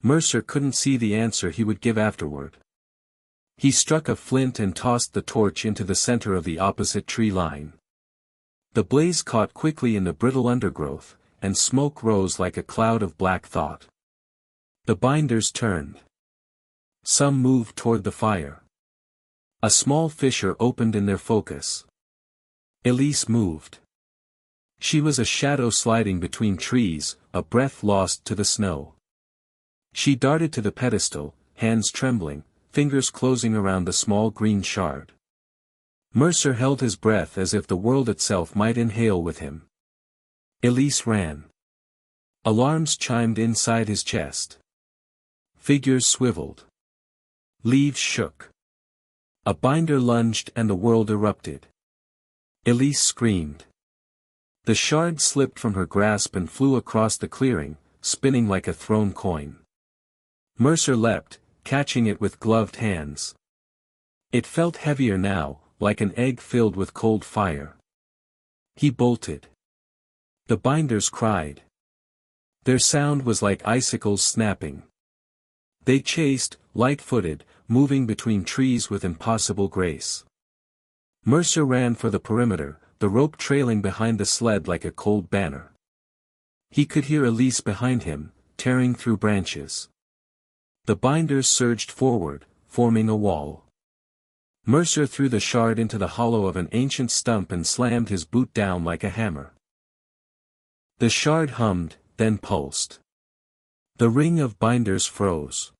Mercer couldn't see the answer he would give afterward. He struck a flint and tossed the torch into the center of the opposite tree line. The blaze caught quickly in the brittle undergrowth, and smoke rose like a cloud of black thought. The binders turned. Some moved toward the fire. A small fissure opened in their focus. Elise moved. She was a shadow sliding between trees, a breath lost to the snow. She darted to the pedestal, hands trembling, fingers closing around the small green shard. Mercer held his breath as if the world itself might inhale with him. Elise ran. Alarms chimed inside his chest. Figures swiveled. Leaves shook. A binder lunged and the world erupted. Elise screamed. The shard slipped from her grasp and flew across the clearing, spinning like a thrown coin. Mercer leapt, catching it with gloved hands. It felt heavier now, like an egg filled with cold fire. He bolted. The binders cried. Their sound was like icicles snapping. They chased, light-footed, moving between trees with impossible grace. Mercer ran for the perimeter, the rope trailing behind the sled like a cold banner. He could hear Elise behind him, tearing through branches. The binders surged forward, forming a wall. Mercer threw the shard into the hollow of an ancient stump and slammed his boot down like a hammer. The shard hummed, then pulsed. The ring of binders froze.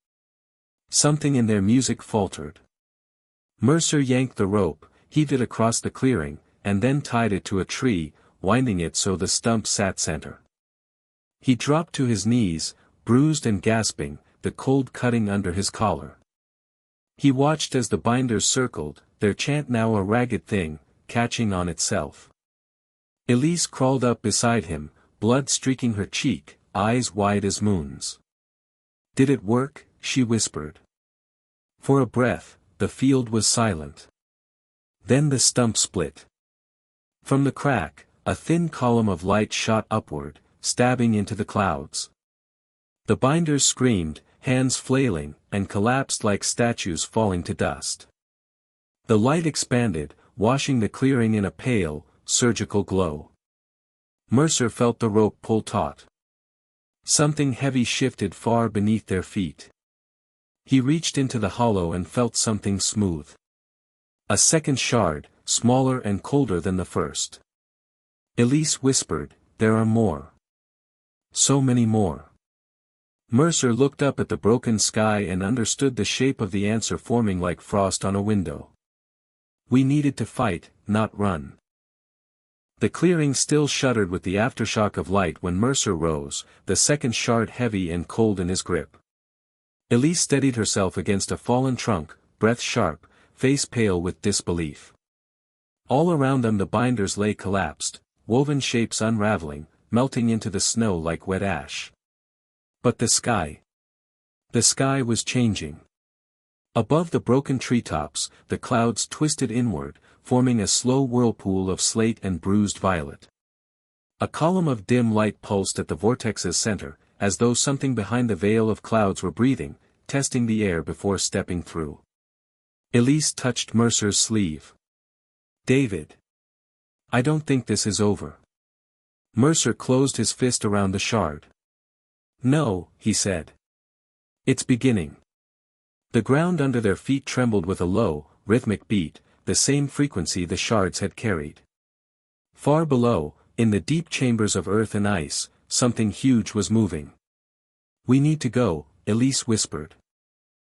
Something in their music faltered. Mercer yanked the rope, heaved it across the clearing, and then tied it to a tree, winding it so the stump sat center. He dropped to his knees, bruised and gasping, the cold cutting under his collar. He watched as the binders circled, their chant now a ragged thing, catching on itself. Elise crawled up beside him, blood streaking her cheek, eyes wide as moons. "Did it work?" she whispered. For a breath, the field was silent. Then the stump split. From the crack, a thin column of light shot upward, stabbing into the clouds. The binders screamed, hands flailing, and collapsed like statues falling to dust. The light expanded, washing the clearing in a pale, surgical glow. Mercer felt the rope pull taut. Something heavy shifted far beneath their feet. He reached into the hollow and felt something smooth. A second shard, smaller and colder than the first. Elise whispered, "There are more. So many more." Mercer looked up at the broken sky and understood the shape of the answer forming like frost on a window. We needed to fight, not run. The clearing still shuddered with the aftershock of light when Mercer rose, the second shard heavy and cold in his grip. Elise steadied herself against a fallen trunk, breath sharp, face pale with disbelief. All around them the binders lay collapsed, woven shapes unraveling, melting into the snow like wet ash. But the sky. The sky was changing. Above the broken treetops, the clouds twisted inward, forming a slow whirlpool of slate and bruised violet. A column of dim light pulsed at the vortex's center, as though something behind the veil of clouds were breathing, testing the air before stepping through. Elise touched Mercer's sleeve. "David. I don't think this is over." Mercer closed his fist around the shard. "No," he said. "It's beginning." The ground under their feet trembled with a low, rhythmic beat, the same frequency the shards had carried. Far below, in the deep chambers of earth and ice, something huge was moving. "We need to go," Elise whispered.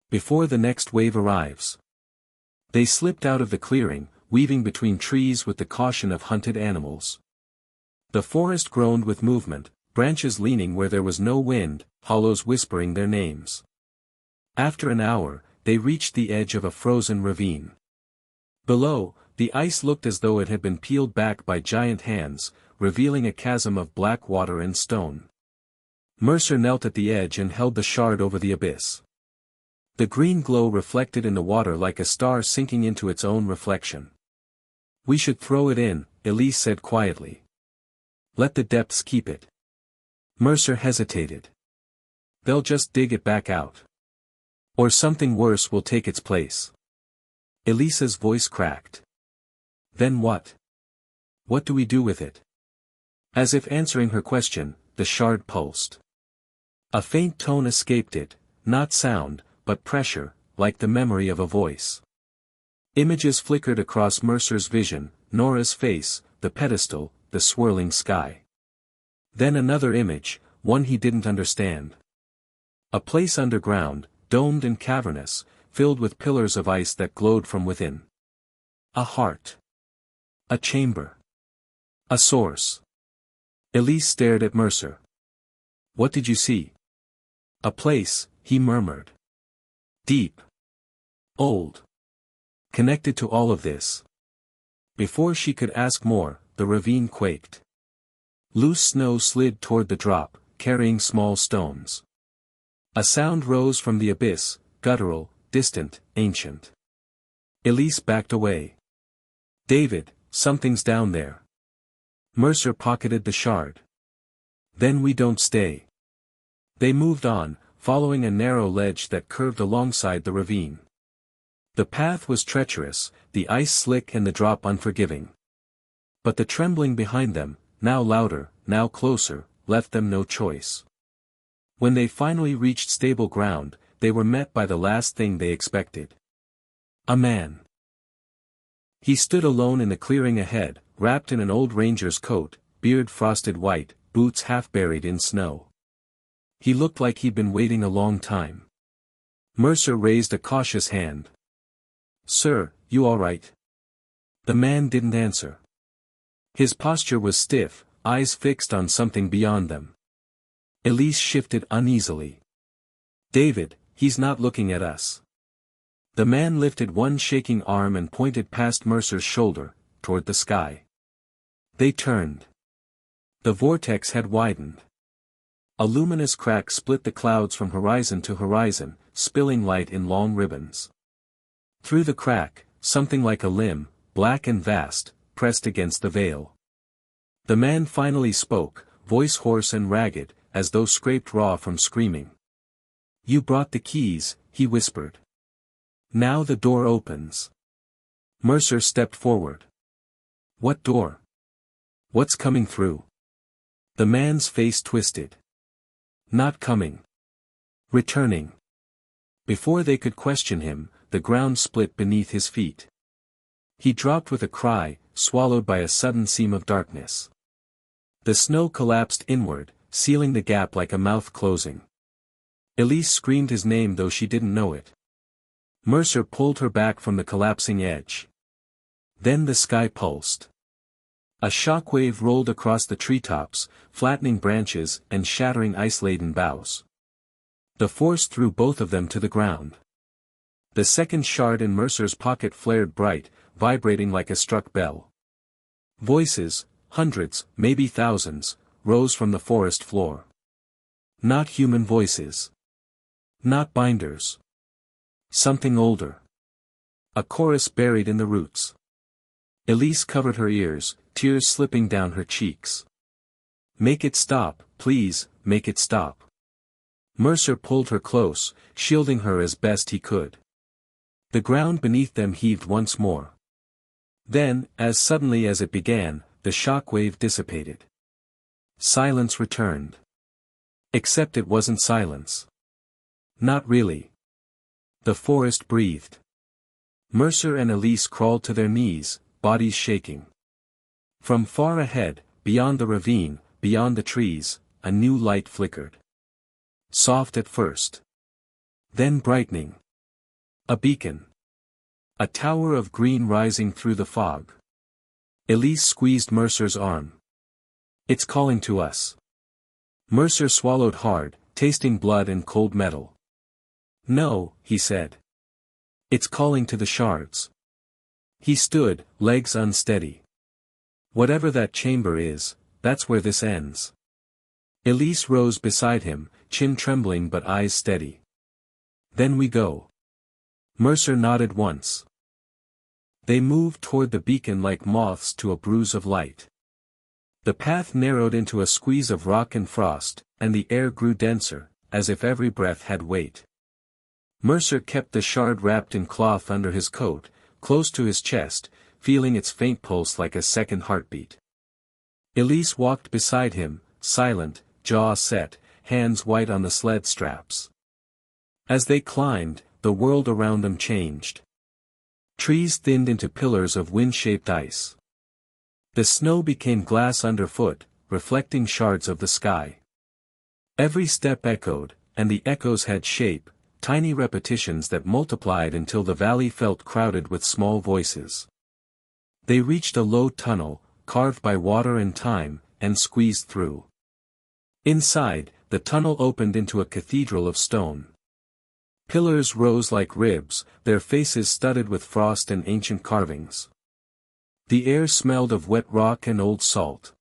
"Before the next wave arrives." They slipped out of the clearing, weaving between trees with the caution of hunted animals. The forest groaned with movement, branches leaning where there was no wind, hollows whispering their names. After an hour, they reached the edge of a frozen ravine. Below, the ice looked as though it had been peeled back by giant hands, revealing a chasm of black water and stone. Mercer knelt at the edge and held the shard over the abyss. The green glow reflected in the water like a star sinking into its own reflection. "We should throw it in," Elise said quietly. "Let the depths keep it." Mercer hesitated. "They'll just dig it back out. Or something worse will take its place." Elisa's voice cracked. "Then what? What do we do with it?" As if answering her question, the shard pulsed. A faint tone escaped it, not sound, but pressure, like the memory of a voice. Images flickered across Mercer's vision, Nora's face, the pedestal, the swirling sky. Then another image, one he didn't understand. A place underground, domed and cavernous, filled with pillars of ice that glowed from within. A heart. A chamber. A source. Elise stared at Mercer. "What did you see?" "A place," he murmured. "Deep. Old. Connected to all of this." Before she could ask more, the ravine quaked. Loose snow slid toward the drop, carrying small stones. A sound rose from the abyss, guttural, distant, ancient. Elise backed away. "David, something's down there." Mercer pocketed the shard. "Then we don't stay." They moved on, following a narrow ledge that curved alongside the ravine. The path was treacherous, the ice slick and the drop unforgiving. But the trembling behind them, now louder, now closer, left them no choice. When they finally reached stable ground, they were met by the last thing they expected. A man. He stood alone in the clearing ahead, wrapped in an old ranger's coat, beard frosted white, boots half buried in snow. He looked like he'd been waiting a long time. Mercer raised a cautious hand. "Sir, you all right?" The man didn't answer. His posture was stiff, eyes fixed on something beyond them. Elise shifted uneasily. "David, he's not looking at us." The man lifted one shaking arm and pointed past Mercer's shoulder, toward the sky. They turned. The vortex had widened. A luminous crack split the clouds from horizon to horizon, spilling light in long ribbons. Through the crack, something like a limb, black and vast, pressed against the veil. The man finally spoke, voice hoarse and ragged, as though scraped raw from screaming. "You brought the keys," he whispered. "Now the door opens." Mercer stepped forward. "What door? What's coming through?" The man's face twisted. "Not coming. Returning." Before they could question him, the ground split beneath his feet. He dropped with a cry, swallowed by a sudden seam of darkness. The snow collapsed inward, sealing the gap like a mouth closing. Elise screamed his name though she didn't know it. Mercer pulled her back from the collapsing edge. Then the sky pulsed. A shockwave rolled across the treetops, flattening branches and shattering ice-laden boughs. The force threw both of them to the ground. The second shard in Mercer's pocket flared bright, vibrating like a struck bell. Voices, hundreds, maybe thousands, rose from the forest floor. Not human voices. Not binders. Something older. A chorus buried in the roots. Elise covered her ears, tears slipping down her cheeks. "Make it stop, please, make it stop." Mercer pulled her close, shielding her as best he could. The ground beneath them heaved once more. Then, as suddenly as it began, the shock wave dissipated. Silence returned. Except it wasn't silence. Not really. The forest breathed. Mercer and Elise crawled to their knees, bodies shaking. From far ahead, beyond the ravine, beyond the trees, a new light flickered. Soft at first. Then brightening. A beacon. A tower of green rising through the fog. Elise squeezed Mercer's arm. "It's calling to us." Mercer swallowed hard, tasting blood and cold metal. "No," he said. "It's calling to the shards." He stood, legs unsteady. "Whatever that chamber is, that's where this ends." Elise rose beside him, chin trembling but eyes steady. "Then we go." Mercer nodded once. They moved toward the beacon like moths to a bruise of light. The path narrowed into a squeeze of rock and frost, and the air grew denser, as if every breath had weight. Mercer kept the shard wrapped in cloth under his coat, close to his chest, feeling its faint pulse like a second heartbeat. Elise walked beside him, silent, jaw set, hands white on the sled straps. As they climbed, the world around them changed. Trees thinned into pillars of wind-shaped ice. The snow became glass underfoot, reflecting shards of the sky. Every step echoed, and the echoes had shape, tiny repetitions that multiplied until the valley felt crowded with small voices. They reached a low tunnel, carved by water and time, and squeezed through. Inside, the tunnel opened into a cathedral of stone. Pillars rose like ribs, their faces studded with frost and ancient carvings. The air smelled of wet rock and old salt.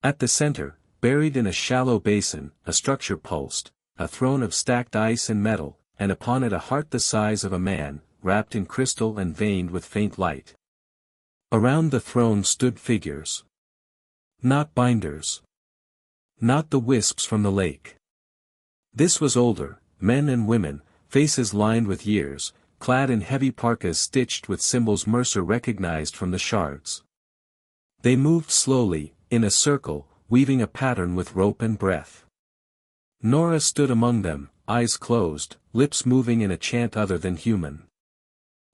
At the center, buried in a shallow basin, a structure pulsed, a throne of stacked ice and metal, and upon it a heart the size of a man, wrapped in crystal and veined with faint light. Around the throne stood figures. Not binders. Not the wisps from the lake. This was older, men and women, faces lined with years, clad in heavy parkas stitched with symbols Mercer recognized from the shards. They moved slowly, in a circle, weaving a pattern with rope and breath. Nora stood among them, eyes closed, lips moving in a chant other than human.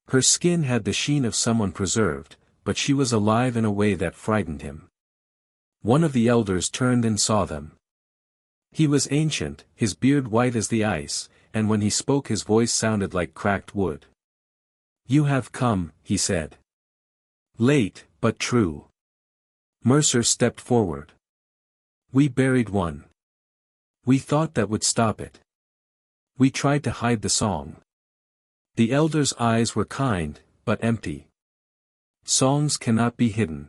Her skin had the sheen of someone preserved, but she was alive in a way that frightened him. One of the elders turned and saw them. He was ancient, his beard white as the ice, and when he spoke his voice sounded like cracked wood. "You have come," he said. "Late, but true." Mercer stepped forward. "We buried one. We thought that would stop it. We tried to hide the song." The elder's eyes were kind, but empty. Songs cannot be hidden.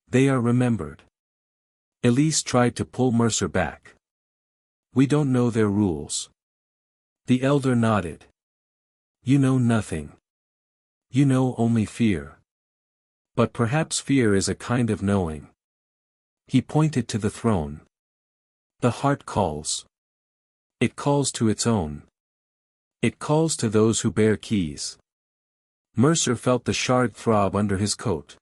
They are remembered. Elise tried to pull Mercer back. "We don't know their rules." The elder nodded. "You know nothing. You know only fear. But perhaps fear is a kind of knowing." He pointed to the throne. "The heart calls. It calls to its own. It calls to those who bear keys." Mercer felt the shard throb under his coat.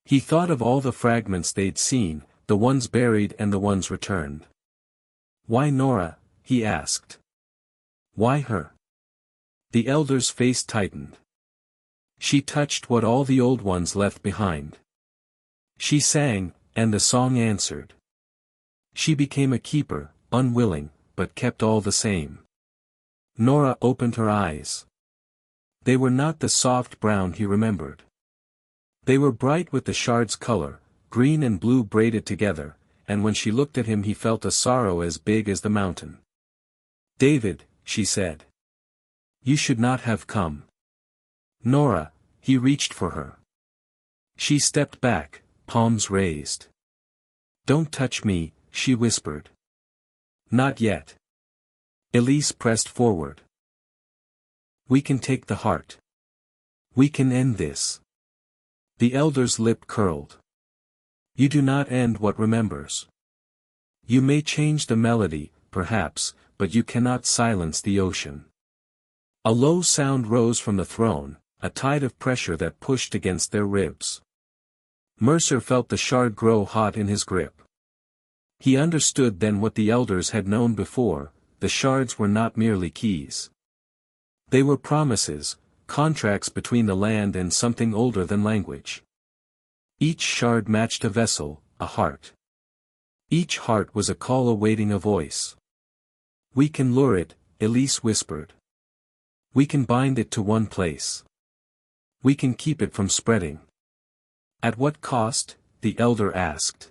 He thought of all the fragments they'd seen, the ones buried and the ones returned. "Why Nora?" he asked. "Why her?" The elder's face tightened. She touched what all the old ones left behind. She sang, and the song answered. She became a keeper, unwilling, but kept all the same. Nora opened her eyes. They were not the soft brown he remembered. They were bright with the shard's color, green and blue braided together, and when she looked at him he felt a sorrow as big as the mountain. "David," she said. "You should not have come." "Nora," he reached for her. She stepped back, palms raised. "Don't touch me," she whispered. "Not yet." Elise pressed forward. "We can take the heart. We can end this." The elder's lip curled. "You do not end what remembers. You may change the melody, perhaps, but you cannot silence the ocean." A low sound rose from the throne, a tide of pressure that pushed against their ribs. Mercer felt the shard grow hot in his grip. He understood then what the elders had known before: the shards were not merely keys. They were promises, contracts between the land and something older than language. Each shard matched a vessel, a heart. Each heart was a call awaiting a voice. "We can lure it," Elise whispered. "We can bind it to one place. We can keep it from spreading." "At what cost?" the elder asked.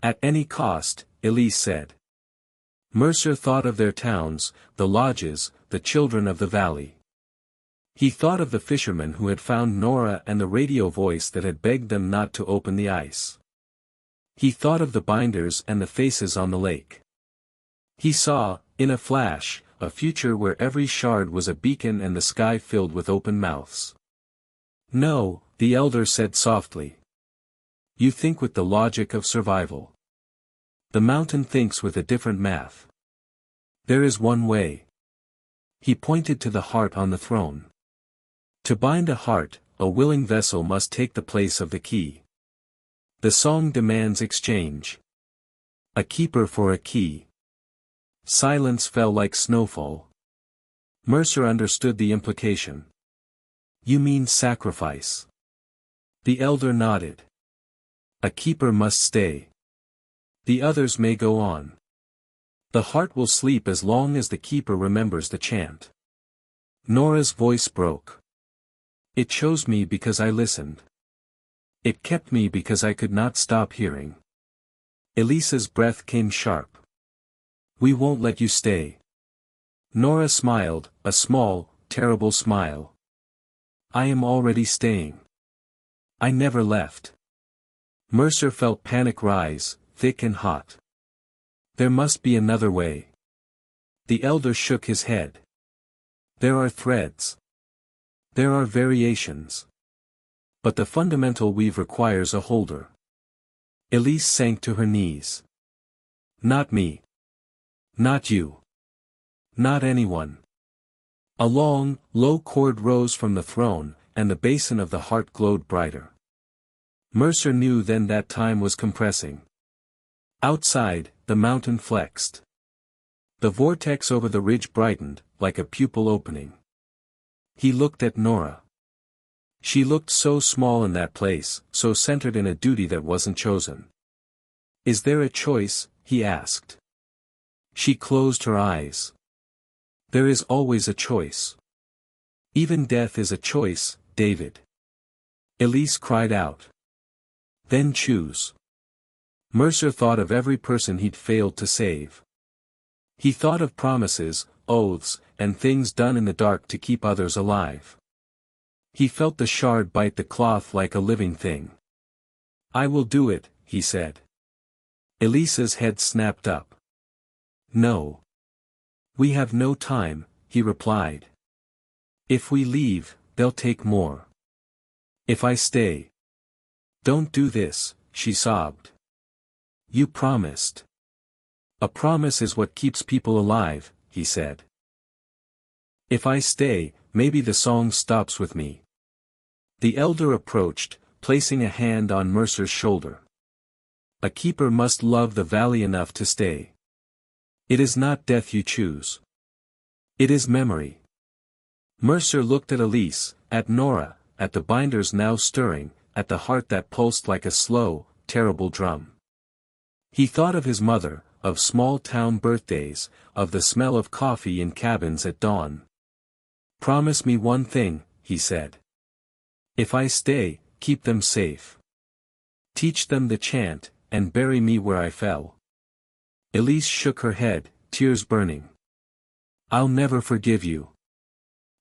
"At any cost," Elise said. Mercer thought of their towns, the lodges, the children of the valley. He thought of the fishermen who had found Nora and the radio voice that had begged them not to open the ice. He thought of the binders and the faces on the lake. He saw, in a flash, a future where every shard was a beacon and the sky filled with open mouths. "No," the elder said softly. "You think with the logic of survival. The mountain thinks with a different math. There is one way." He pointed to the heart on the throne. To bind a heart, a willing vessel must take the place of the key. The song demands exchange. A keeper for a key. Silence fell like snowfall. Mercer understood the implication. You mean sacrifice? The elder nodded. A keeper must stay. The others may go on. The heart will sleep as long as the keeper remembers the chant. Nora's voice broke. It chose me because I listened. It kept me because I could not stop hearing. Elisa's breath came sharp. We won't let you stay. Nora smiled, a small, terrible smile. I am already staying. I never left. Mercer felt panic rise, thick and hot. There must be another way. The elder shook his head. There are threads. There are variations. But the fundamental weave requires a holder. Elise sank to her knees. Not me. Not you. Not anyone. A long, low chord rose from the throne, and the basin of the heart glowed brighter. Mercer knew then that time was compressing. Outside, the mountain flexed. The vortex over the ridge brightened, like a pupil opening. He looked at Nora. She looked so small in that place, so centered in a duty that wasn't chosen. Is there a choice? He asked. She closed her eyes. There is always a choice. Even death is a choice, David. Elise cried out. Then choose. Mercer thought of every person he'd failed to save. He thought of promises, oaths, and things done in the dark to keep others alive. He felt the shard bite the cloth like a living thing. I will do it, he said. Elisa's head snapped up. No. We have no time, he replied. If we leave, they'll take more. If I stay. Don't do this, she sobbed. You promised. A promise is what keeps people alive, he said. If I stay, maybe the song stops with me. The elder approached, placing a hand on Mercer's shoulder. A keeper must love the valley enough to stay. It is not death you choose. It is memory. Mercer looked at Elise, at Nora, at the binders now stirring, at the heart that pulsed like a slow, terrible drum. He thought of his mother, of small-town birthdays, of the smell of coffee in cabins at dawn. Promise me one thing, he said. If I stay, keep them safe. Teach them the chant, and bury me where I fell. Elise shook her head, tears burning. I'll never forgive you.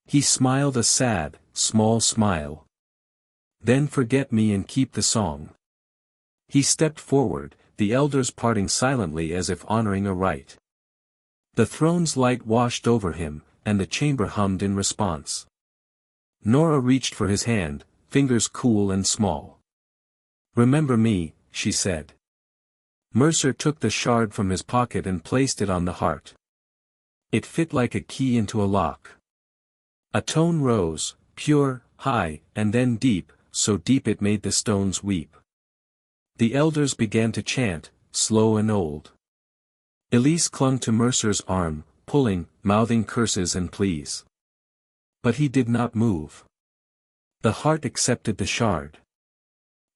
He smiled a sad, small smile. Then forget me and keep the song. He stepped forward, the elders parting silently as if honoring a rite. The throne's light washed over him, and the chamber hummed in response. Nora reached for his hand, fingers cool and small. Remember me, she said. Mercer took the shard from his pocket and placed it on the heart. It fit like a key into a lock. A tone rose, pure, high, and then deep, so deep it made the stones weep. The elders began to chant, slow and old. Elise clung to Mercer's arm, pulling, mouthing curses and pleas. But he did not move. The heart accepted the shard.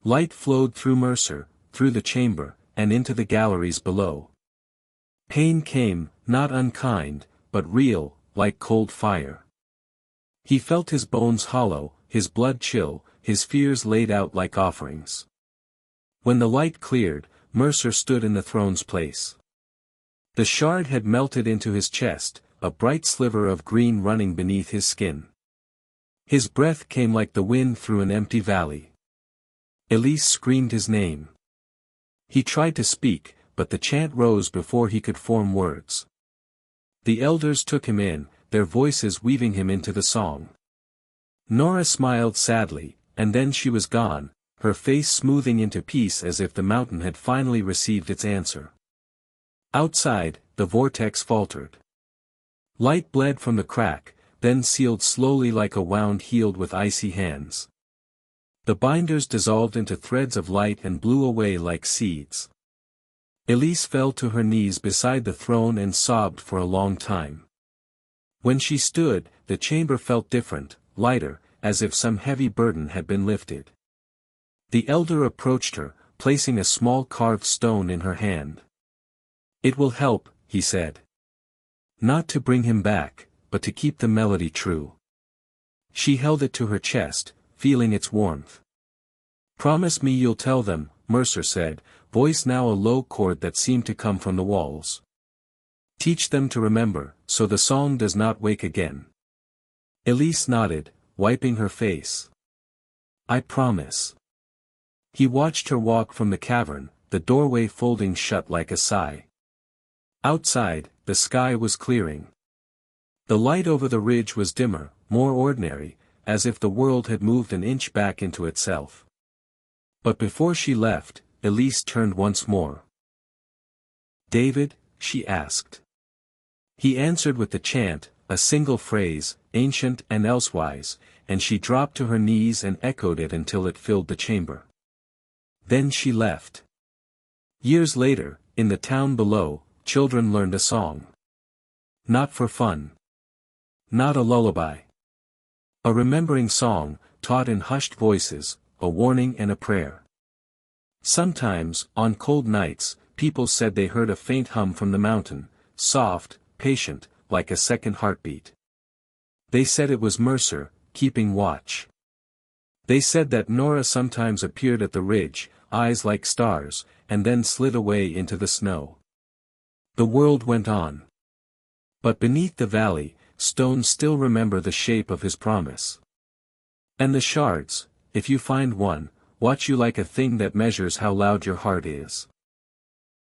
Light flowed through Mercer, through the chamber, and into the galleries below. Pain came, not unkind, but real, like cold fire. He felt his bones hollow, his blood chill, his fears laid out like offerings. When the light cleared, Mercer stood in the throne's place. The shard had melted into his chest, a bright sliver of green running beneath his skin. His breath came like the wind through an empty valley. Elise screamed his name. He tried to speak, but the chant rose before he could form words. The elders took him in, their voices weaving him into the song. Nora smiled sadly, and then she was gone, her face smoothing into peace as if the mountain had finally received its answer. Outside, the vortex faltered. Light bled from the crack, then sealed slowly like a wound healed with icy hands. The binders dissolved into threads of light and blew away like seeds. Elise fell to her knees beside the throne and sobbed for a long time. When she stood, the chamber felt different, lighter, as if some heavy burden had been lifted. The elder approached her, placing a small carved stone in her hand. "It will help," he said. "Not to bring him back, but to keep the melody true." She held it to her chest, feeling its warmth. "Promise me you'll tell them," Mercer said, voice now a low chord that seemed to come from the walls. "Teach them to remember, so the song does not wake again." Elise nodded, wiping her face. "I promise." He watched her walk from the cavern, the doorway folding shut like a sigh. Outside, the sky was clearing. The light over the ridge was dimmer, more ordinary, as if the world had moved an inch back into itself. But before she left, Elise turned once more. "David?" she asked. He answered with the chant, a single phrase, ancient and elsewise, and she dropped to her knees and echoed it until it filled the chamber. Then she left. Years later, in the town below, children learned a song. Not for fun. Not a lullaby. A remembering song, taught in hushed voices, a warning and a prayer. Sometimes, on cold nights, people said they heard a faint hum from the mountain, soft, patient, like a second heartbeat. They said it was Mercer, keeping watch. They said that Nora sometimes appeared at the ridge, eyes like stars, and then slid away into the snow. The world went on. But beneath the valley, stones still remember the shape of his promise. And the shards, if you find one, watch you like a thing that measures how loud your heart is.